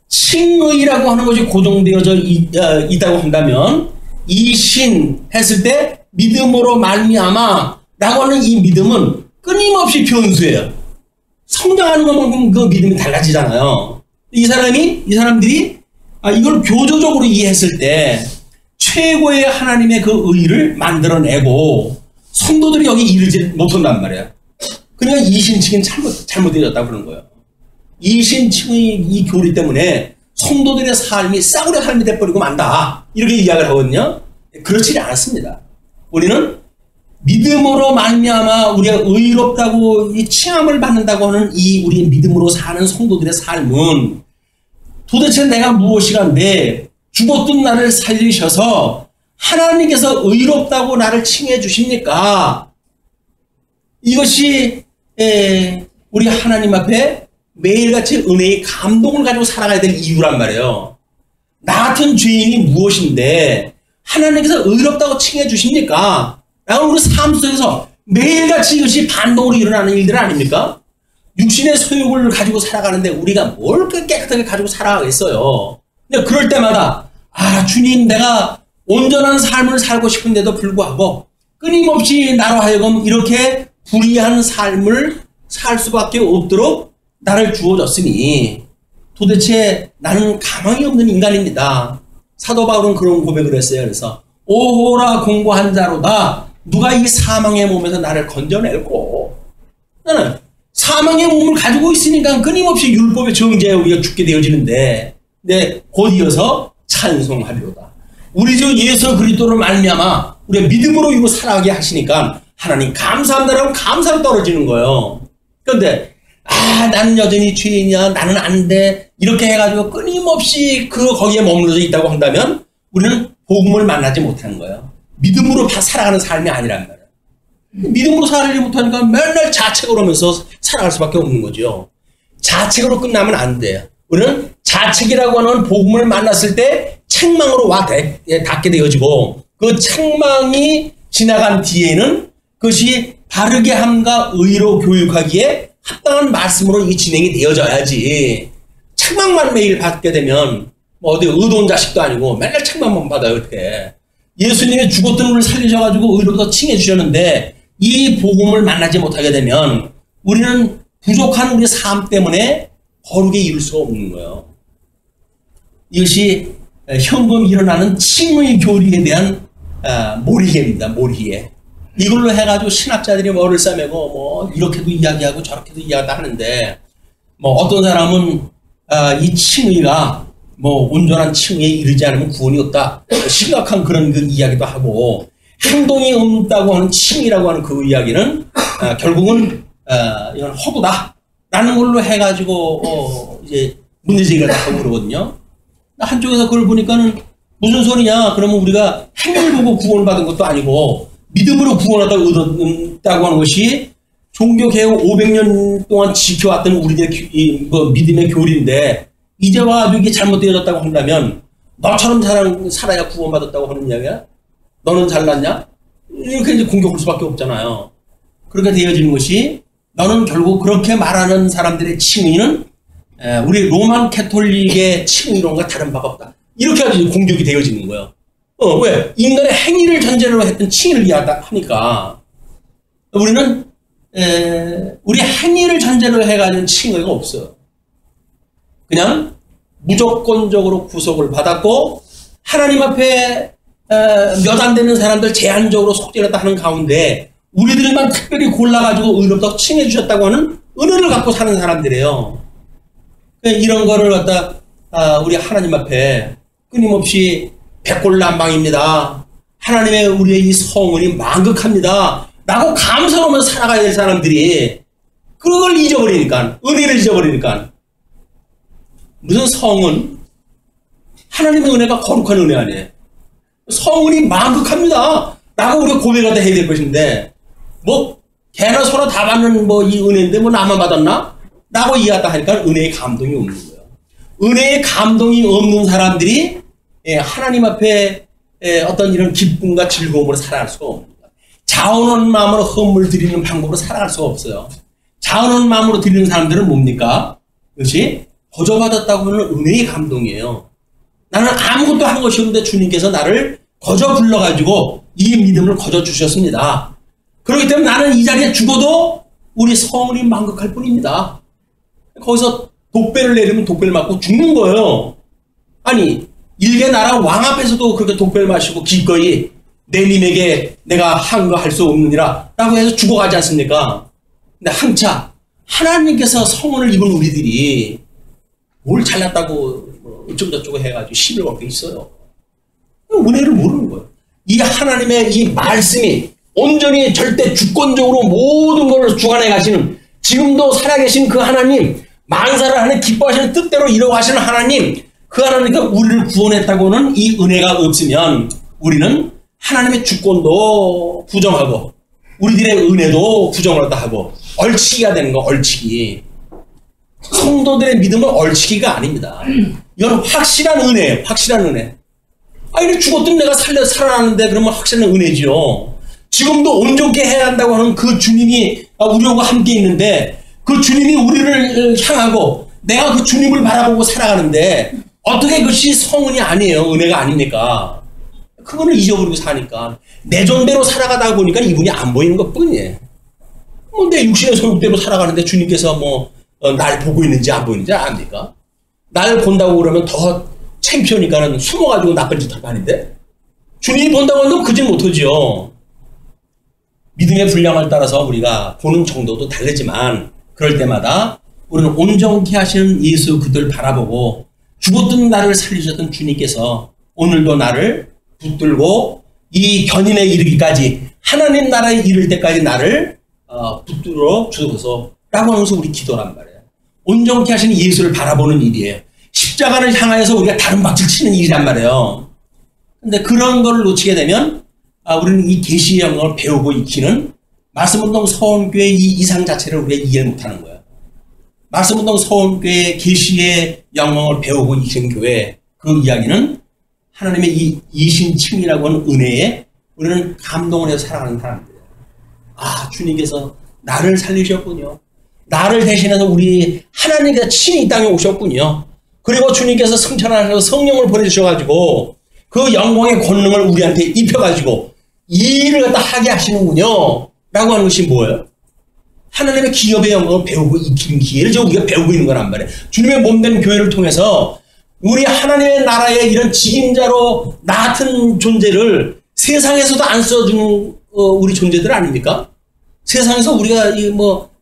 칭의라고 하는 것이 고정되어져 있다고 한다면, 이신 했을 때 믿음으로 말미암아 라고 하는 이 믿음은 끊임없이 변수예요. 성장하는 것만큼 그 믿음이 달라지잖아요. 이 사람들이 이걸 교조적으로 이해했을 때 최고의 하나님의 그 의를 만들어내고 성도들이 여기 이르지 못한단 말이에요. 그러니까 이신칭은 잘못되어졌다고 그러는 거예요. 이신칭의 이 교리 때문에 성도들의 삶이 싸구려 삶이 돼버리고 만다. 이렇게 이야기를 하거든요. 그렇지 않습니다. 우리는 믿음으로 말미암아 우리가 의롭다고 이 칭함을 받는다고 하는 이 우리 믿음으로 사는 성도들의 삶은 도대체 내가 무엇이간데 죽었던 나를 살리셔서 하나님께서 의롭다고 나를 칭해 주십니까? 이것이 우리 하나님 앞에 매일같이 은혜의 감동을 가지고 살아가야 될 이유란 말이에요. 나 같은 죄인이 무엇인데 하나님께서 의롭다고 칭해 주십니까? 라고 우리 삶 속에서 매일같이 이것이 반동으로 일어나는 일들 아닙니까? 육신의 소욕을 가지고 살아가는데 우리가 뭘 깨끗하게 가지고 살아가겠어요. 근데 그럴 때마다 주님, 내가 온전한 삶을 살고 싶은데도 불구하고 끊임없이 나로 하여금 이렇게 불의한 삶을 살 수밖에 없도록 나를 주어졌으니 도대체 나는 가망이 없는 인간입니다. 사도 바울은 그런 고백을 했어요. 그래서 오호라 공고한 자로다. 누가 이 사망의 몸에서 나를 건져낼고. 나는 사망의 몸을 가지고 있으니까 끊임없이 율법의 정죄에 우리가 죽게 되어지는데, 곧 이어서 찬송하리로다. 우리 주 예수 그리스도로 말미암아 우리가 믿음으로 이거 살아가게 하시니까 하나님 감사합니다라고 감사로 떨어지는 거예요. 그런데 나는 여전히 죄인이야, 나는 안 돼, 이렇게 해가지고 끊임없이 거기에 머물러져 있다고 한다면 우리는 복음을 만나지 못하는 거예요. 믿음으로 살아가는 삶이 아니란 말이에요. 믿음으로 살지 못하니까 맨날 자책을 하면서 살아갈 수밖에 없는 거죠. 자책으로 끝나면 안 돼요. 우리는 자책이라고 하는 복음을 만났을 때 책망으로 닿게 되어지고, 그 책망이 지나간 뒤에는 그것이 바르게 함과 의로 교육하기에 합당한 말씀으로 이 진행이 되어져야지. 책망만 매일 받게 되면 어디 의로운 자식도 아니고 맨날 책망만 받아요. 어떻게. 예수님이 죽었던 분을 살리셔가지고 의로부터 칭해 주셨는데 이 복음을 만나지 못하게 되면 우리는 부족한 우리 삶 때문에 거룩에 이룰 수가 없는 거예요. 이것이 현금 일어나는 칭의 교리에 대한 몰이해입니다. 몰이해. 이걸로 해가지고 신학자들이 머리를 싸매고 이렇게도 이야기하고 저렇게도 이야기하다 하는데, 어떤 사람은 이 칭의가 온전한 칭의에 이르지 않으면 구원이 없다, 심각한 그런 그 이야기도 하고, 행동이 없다고 하는 칭의라고 하는 그 이야기는 결국은 이건 허구다 라는 걸로 해가지고 이제 문제제기를 하고 그러거든요. 한쪽에서 그걸 보니까는 무슨 소리냐, 그러면 우리가 행위를 보고 구원을 받은 것도 아니고 믿음으로 구원을 얻었다고 하는 것이 종교개혁 500년 동안 지켜왔던 우리들의 믿음의 교리인데, 이제 와가지고 이게 잘못되어졌다고 한다면 너처럼 살아야 구원받았다고 하는 이야기야? 너는 잘났냐? 이렇게 이제 공격할 수밖에 없잖아요. 그렇게 되어지는 것이, 너는 결국 그렇게 말하는 사람들의 칭의는 우리 로만 캐톨릭의 칭의론과 다른 바가 없다, 이렇게 아주 공격이 되어지는 거예요. 왜? 인간의 행위를 전제로 했던 칭의를 하니까 우리는 우리 행위를 전제로 해가지고 칭의가 없어요. 그냥 무조건적으로 구속을 받았고 하나님 앞에 몇 안 되는 사람들 제한적으로 속죄했다 하는 가운데 우리들만 특별히 골라가지고 의롭다고 칭해 주셨다고 하는 은혜를 갖고 사는 사람들이에요. 이런 거를 갖다 우리 하나님 앞에 끊임없이 백골난방입니다. 하나님의 우리의 이 성은이 만극합니다. 라고 감사하면서 살아가야 될 사람들이 그걸 잊어버리니까, 은혜를 잊어버리니까. 무슨 성은? 하나님의 은혜가 거룩한 은혜 아니에요. 성은이 만극합니다. 라고 우리가 고백을 해야 될 것인데, 뭐, 개나 소나 다 받는 이 은혜인데 나만 받았나? 라고 이해하다 하니까 은혜의 감동이 없는 거예요. 은혜의 감동이 없는 사람들이 하나님 앞에 어떤 이런 기쁨과 즐거움으로 살아갈 수가 없습니다. 자원한 마음으로 헌물 드리는 방법으로 살아갈 수가 없어요. 자원한 마음으로 드리는 사람들은 뭡니까? 그것이 거저받았다고 하는 은혜의 감동이에요. 나는 아무것도 한 것이 없는데 주님께서 나를 거저 불러가지고 이 믿음을 거저 주셨습니다. 그렇기 때문에 나는 이 자리에 죽어도 우리 성은이 만극할 뿐입니다. 거기서 독배를 내리면 독배를 맞고 죽는 거예요. 아니 일개 나라 왕 앞에서도 그렇게 독배를 마시고 기꺼이 내 님에게 내가 한 거 할 수 없느니라 라고 해서 죽어가지 않습니까? 근데 한차 하나님께서 성은을 입은 우리들이 뭘 잘났다고 어쩌고저쩌고 해가지고 시비를 걸고 있어요. 은혜를 모르는 거예요. 이 하나님의 이 말씀이 온전히 절대 주권적으로 모든 걸 주관해 가시는 지금도 살아계신 그 하나님, 만사를 하는 기뻐하시는 뜻대로 이루어가시는 하나님, 그 하나님과 우리를 구원했다고는 이 은혜가 없으면 우리는 하나님의 주권도 부정하고 우리들의 은혜도 부정하다 하고 얼치기가 되는 거, 얼치기. 성도들의 믿음은 얼치기가 아닙니다. 이건 확실한 은혜예요. 확실한 은혜. 아니 죽었던 내가 살아나는데 그러면 확실한 은혜죠. 지금도 온전케 해야 한다고 하는 그 주님이 우리와 함께 있는데 그 주님이 우리를 향하고 내가 그 주님을 바라보고 살아가는데 어떻게 그것이 성은이 아니에요. 은혜가 아닙니까? 그거를 잊어버리고 사니까 내 존대로 살아가다 보니까 이분이 안 보이는 것 뿐이에요. 뭐 내 육신의 소욕대로 살아가는데 주님께서 날 보고 있는지 안 보이는지 압니까? 날 본다고 그러면 더 창피하니까는 숨어가지고 나쁜 짓 할 거 아닌데? 주님이 본다고 하면 그짓 못하죠. 믿음의 분량을 따라서 우리가 보는 정도도 다르지만 그럴 때마다 우리는 온전케 하시는 예수 그들 바라보고 죽었던 나를 살리셨던 주님께서 오늘도 나를 붙들고 이 견인에 이르기까지 하나님 나라에 이를 때까지 나를 붙들어 주소서 라고 하면서 우리 기도란 말이에요. 온전케 하시는 예수를 바라보는 일이에요. 십자가를 향하여서 우리가 다른 박질 치는 일이란 말이에요. 근데 그런 걸 놓치게 되면 우리는 이 계시의 영광을 배우고 익히는 말씀운동 서원교회 이 이상 자체를 우리가 이해 못하는 거예요. 말씀운동 서원교회 계시의 영광을 배우고 익히는 교회 그 이야기는 하나님의 이 이신칭이라고 하는 은혜에 우리는 감동을 해서 살아가는 사람들이에요. 주님께서 나를 살리셨군요. 나를 대신해서 우리 하나님께서 친히 이 땅에 오셨군요. 그리고 주님께서 승천하셔서 성령을 보내주셔가지고 그 영광의 권능을 우리한테 입혀가지고 이 일을 갖다 하게 하시는군요. 라고 하는 것이 뭐예요? 하나님의 기업의 영광을 배우고 익히는 기회를 우리가 배우고 있는 거란 말이에요. 주님의 몸된 교회를 통해서 우리 하나님의 나라의 이런 직임자로 나 같은 존재를 세상에서도 안 써주는 우리 존재들 아닙니까? 세상에서 우리가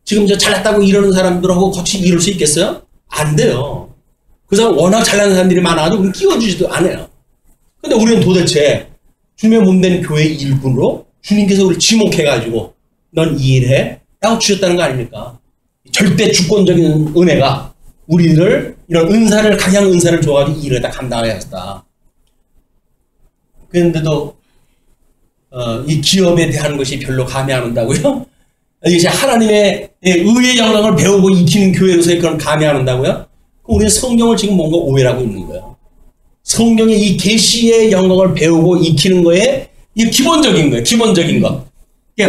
지금 잘났다고 이러는 사람들하고 같이 이룰 수 있겠어요? 안 돼요. 그 사람 워낙 잘나는 사람들이 많아가지고 우리는 끼워주지도 않아요. 근데 우리는 도대체 주님의 몸된 교회의 일꾼으로 주님께서 우리를 지목해가지고 넌 이 일해? 라고 주셨다는 거 아닙니까? 절대 주권적인 은혜가 우리를 이런 은사를 각양 은사를 줘가지고 이 일을 다 감당하게 했다. 그런데도 이 기업에 대한 것이 별로 감이 안 온다고요? 이것이 하나님의 의의 영광을 배우고 익히는 교회로서의 그런 감이 안 온다고요? 우리는 성경을 지금 뭔가 오해하고 있는 거예요. 성경의 이 계시의 영광을 배우고 익히는 거에 이 기본적인 거예요. 기본적인 거.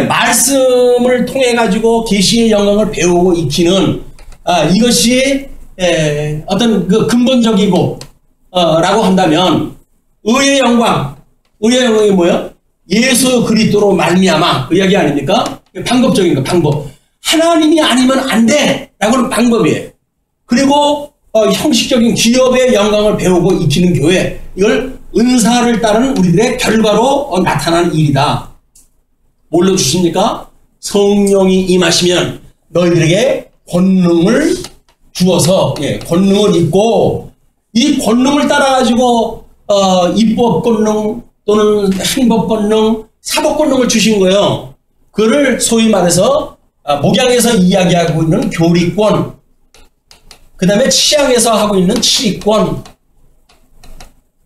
말씀을 통해 가지고 계시의 영광을 배우고 익히는 이것이 어떤 그 근본적이고 라고 한다면 의의 영광, 의의 영광이 뭐야? 예수 그리스도로 말미암아. 그 이야기 아닙니까? 방법적인 거, 방법. 하나님이 아니면 안 돼! 라고는 방법이에요. 그리고 형식적인 기업의 영광을 배우고 익히는 교회. 이걸 은사를 따르는 우리들의 결과로 나타나는 일이다. 뭘로 주십니까? 성령이 임하시면 너희들에게 권능을 주어서, 권능을 입고, 이 권능을 따라가지고, 입법 권능 또는 행법 권능, 사법 권능을 주신 거예요. 그를 소위 말해서, 목양에서 이야기하고 있는 교리권, 그 다음에 치양에서 하고 있는 치리권,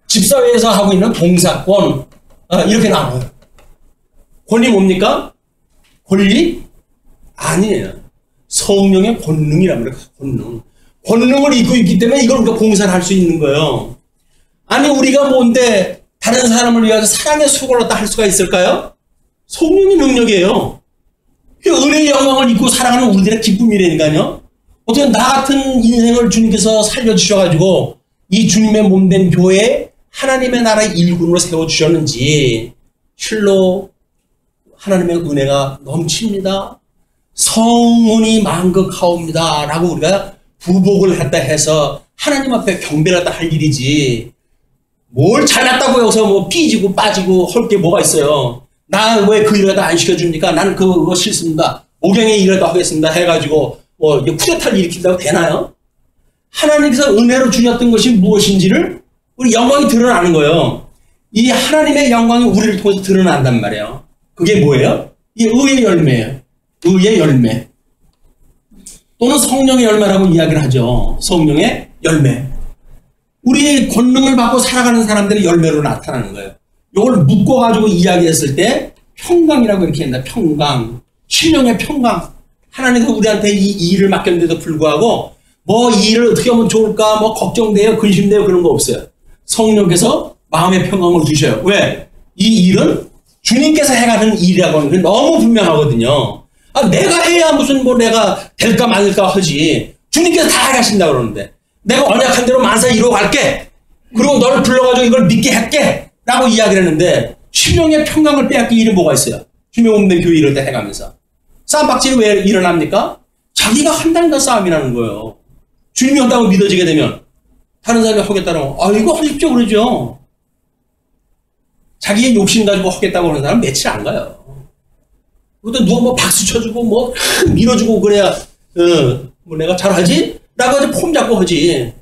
집사회에서 하고 있는 봉사권, 이렇게 나와요. 권리 뭡니까? 권리? 아니에요. 성령의 권능이란 말이에요. 권능. 권능을 입고 있기 때문에 이걸 우리가 봉사를 할 수 있는 거예요. 아니, 우리가 뭔데 다른 사람을 위해서 사랑의 수고를 갖다 할 수가 있을까요? 성령의 능력이에요. 은혜의 영광을 입고 살아가는 우리들의 기쁨이라니까요. 어떻게 나 같은 인생을 주님께서 살려주셔가지고 이 주님의 몸된 교회에 하나님의 나라의 일꾼으로 세워주셨는지 실로 하나님의 은혜가 넘칩니다. 성운이 만극하옵니다. 라고 우리가 부복을 했다 해서 하나님 앞에 경배를 했다 할 일이지. 뭘 잘났다고 해서 뭐 삐지고 빠지고 할 게 뭐가 있어요. 나 왜 그 일을 안 시켜줍니까? 나는 그거 싫습니다. 목양의 일을 더 하겠습니다. 해가지고 뭐 쿠데타를 일으킨다고 되나요? 하나님께서 은혜로 주셨던 것이 무엇인지를 우리 영광이 드러나는 거예요. 이 하나님의 영광이 우리를 통해서 드러난단 말이에요. 그게 뭐예요? 이게 의의 열매예요. 의의 열매. 또는 성령의 열매라고 이야기를 하죠. 성령의 열매. 우리의 권능을 받고 살아가는 사람들의 열매로 나타나는 거예요. 이걸 묶어가지고 이야기했을 때 평강이라고 이렇게 한다. 평강. 신령의 평강. 하나님께서 우리한테 이 일을 맡겼는데도 불구하고 뭐 이 일을 어떻게 하면 좋을까 뭐 걱정돼요 근심돼요 그런 거 없어요. 성령께서 마음의 평강을 주셔요. 왜? 이 일은 주님께서 해가는 일이라고 하는 게 너무 분명하거든요. 내가 해야 무슨 뭐 내가 될까 말까 하지. 주님께서 다 해가신다 그러는데 내가 언약한 대로 만사 이루어 갈게. 그리고 너를 불러가지고 이걸 믿게 할게. 라고 이야기를 했는데 신령의 평강을 빼앗긴 일이 뭐가 있어요? 주님 없는 교회 이럴 때 해가면서. 싸움박질이 왜 일어납니까? 자기가 한다니까 싸움이 나는 거예요. 주님이 한다고 믿어지게 되면 다른 사람이 하겠다는 거, 이거 하십시오 그러죠. 자기의 욕심 가지고 하겠다고 하는 사람은 며칠 안 가요. 그것도 누가 뭐 박수 쳐주고 뭐 밀어주고 그래야 뭐 내가 잘하지? 라고 해서 폼 잡고 하지.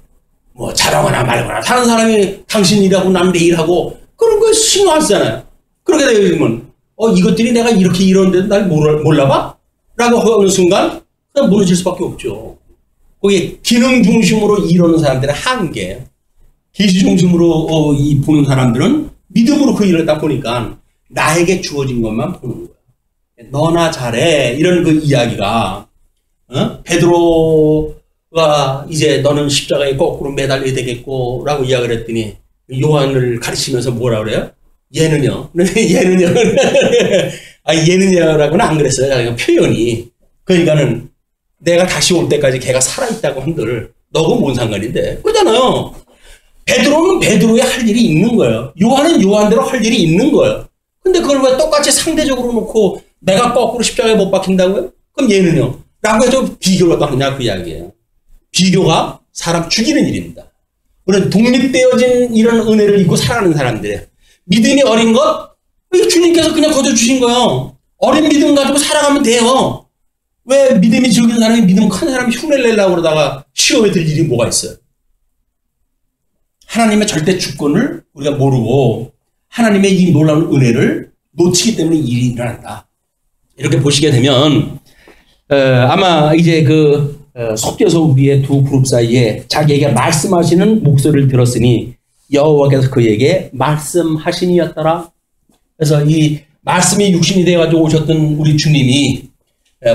뭐 잘하거나 말거나 다른 사람이 당신 일하고 남 내 일하고 그런 거 신경 안 쓰잖아요. 그렇게 되면 이것들이 내가 이렇게 이러는데도 날 몰라봐? 라고 하는 순간 그냥 무너질 수밖에 없죠. 거기에 기능 중심으로 이루는 사람들의 한계, 계시 중심으로 보는 사람들은 믿음으로 그 일을 딱 보니까 나에게 주어진 것만 보는 거야. 너나 잘해 이런 그 이야기가 베드로가 이제 너는 십자가에 거꾸로 매달려야 되겠고 라고 이야기를 했더니 요한을 가르치면서 뭐라 그래요? 얘는요. 얘는요라고는 안 그랬어요. 표현이. 그러니까는 내가 다시 올 때까지 걔가 살아있다고 한들 너하고 뭔 상관인데. 그러잖아요. 베드로는 베드로의 할 일이 있는 거예요. 요한은 요한대로 할 일이 있는 거예요. 근데 그걸 왜 똑같이 상대적으로 놓고 내가 거꾸로 십자가에 못 박힌다고요? 그럼 얘는요? 라고 해서 비교를 또 하냐 그 이야기예요. 비교가 사람 죽이는 일입니다. 우리는 독립되어진 이런 은혜를 입고 살아가는 사람들이에요. 믿음이 어린 것? 주님께서 그냥 거둬주신 거예요. 어린 믿음 가지고 살아가면 돼요. 왜 믿음이 적은 사람이 믿음 큰 사람이 흉내를 내려고 그러다가 시험에 들 일이 뭐가 있어요? 하나님의 절대 주권을 우리가 모르고 하나님의 이 놀라운 은혜를 놓치기 때문에 일이 일어난다. 이렇게 보시게 되면 아마 이제 속죄소 위의 두 그룹 사이에 자기에게 말씀하시는 목소리를 들었으니 여호와께서 그에게 말씀하시니였더라. 그래서 이 말씀이 육신이 되어가지고 오셨던 우리 주님이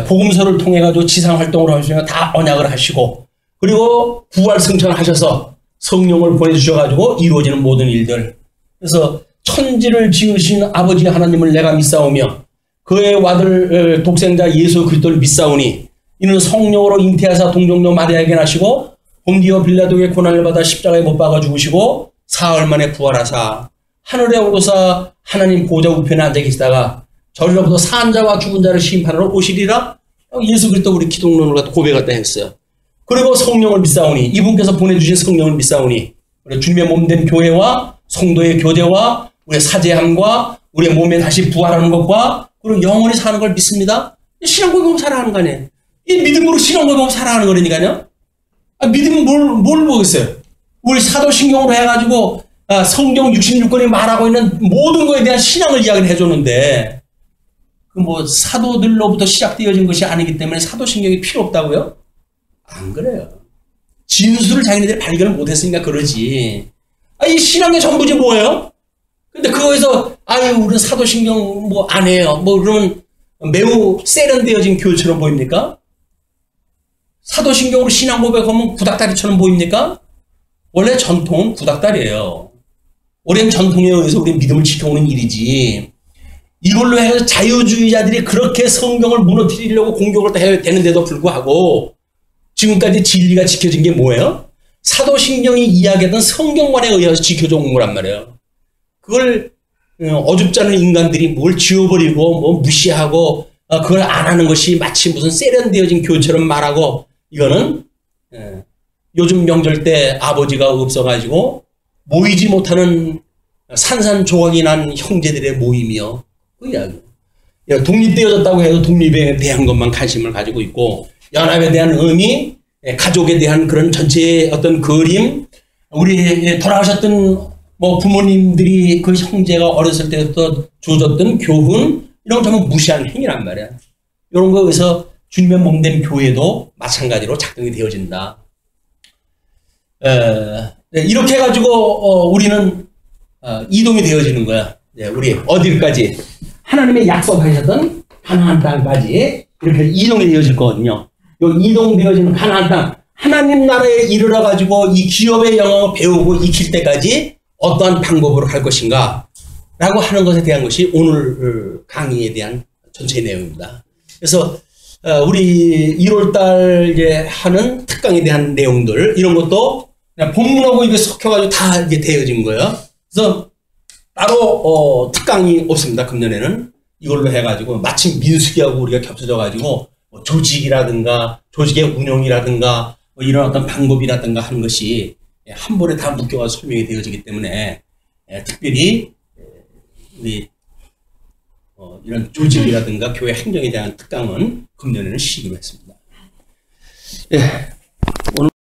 복음서를 통해 가지고 지상 활동을 하시면 다 언약을 하시고 그리고 부활 승천하셔서 성령을 보내주셔가지고 이루어지는 모든 일들. 그래서 천지를 지으신 아버지 하나님을 내가 믿사오며 그의 아들 독생자 예수 그리스도를 믿사오니 이는 성령으로 잉태하사 동정녀 마리아에게 나시고 본디오 빌라도의 고난을 받아 십자가에 못 박아 죽으시고 사흘 만에 부활하사 하늘에 오르사 하나님 보좌 우편에 앉아 계시다가 저리로부터 산 자와 죽은 자를 심판하러 오시리라. 예수 그리스도 우리 기독론을 갖다 고백했다 했어요. 그리고 성령을 믿사오니, 이분께서 보내주신 성령을 믿사오니, 우리 주님의 몸된 교회와 성도의 교제와 우리의 사죄함과 우리의 몸에 다시 부활하는 것과 그리고 영원히 사는 걸 믿습니다. 신앙 고백하면 살아가는 거 아니에요. 이 믿음으로 신앙 고백하면 살아가는 거라니까요. 믿음은 뭘 보겠어요? 우리 사도신경으로 해가지고 성경 66권이 말하고 있는 모든 것에 대한 신앙을 이야기를 해줬는데, 그 사도들로부터 시작되어진 것이 아니기 때문에 사도신경이 필요 없다고요? 안 그래요. 진수를 자기네들이 발견을 못했으니까 그러지. 이 신앙의 전부지 뭐예요? 근데 그거에서 우리는 사도신경 안 해요. 그러면 매우 세련되어진 교회처럼 보입니까? 사도신경으로 신앙 고백하면 구닥다리처럼 보입니까? 원래 전통은 구닥다리예요. 오랜 전통에 의해서 우리 믿음을 지켜오는 일이지. 이걸로 해서 자유주의자들이 그렇게 성경을 무너뜨리려고 공격을 해야 되는데도 불구하고 지금까지 진리가 지켜진 게 뭐예요? 사도신경이 이야기하던 성경만에 의해서 지켜져 온 거란 말이에요. 그걸 어줍지 않은 인간들이 뭘 지워버리고 무시하고 그걸 안 하는 것이 마치 무슨 세련되어진 교회처럼 말하고, 이거는 요즘 명절 때 아버지가 없어가지고 모이지 못하는 산산조각이 난 형제들의 모임이요. 그 이야기. 독립되어졌다고 해도 독립에 대한 것만 관심을 가지고 있고, 연합에 대한 의미, 가족에 대한 그런 전체의 어떤 그림, 우리 돌아가셨던 부모님들이 그 형제가 어렸을 때부터 주어졌던 교훈, 이런 거 전부 무시하는 행위란 말이야. 이런 거에 의해서 주님의 몸된 교회도 마찬가지로 작동이 되어진다. 이렇게 해가지고 우리는 이동이 되어지는 거야. 우리 어디까지? 하나님의 약속하셨던 가나안 땅까지 이렇게 이동이 되어질 거거든요. 이 이동되어지는 가나안 땅, 하나님 나라에 이르러 가지고 이 기업의 영광을 배우고 익힐 때까지 어떠한 방법으로 할 것인가 라고 하는 것에 대한 것이 오늘 강의에 대한 전체 내용입니다. 그래서 우리 1월달 하는 특강에 대한 내용들, 이런 것도 그냥 본문하고 이게 섞여가지고 다 이게 되어진 거예요. 그래서 따로 특강이 없습니다. 금년에는 이걸로 해가지고 마침 민수기하고 우리가 겹쳐져가지고 조직이라든가 조직의 운영이라든가 이런 어떤 방법이라든가 하는 것이 한 번에 다 묶여서 설명이 되어지기 때문에 특별히 우리 이런 조직이라든가 교회 행정에 대한 특강은 금년에는 쉬기로 했습니다. 오늘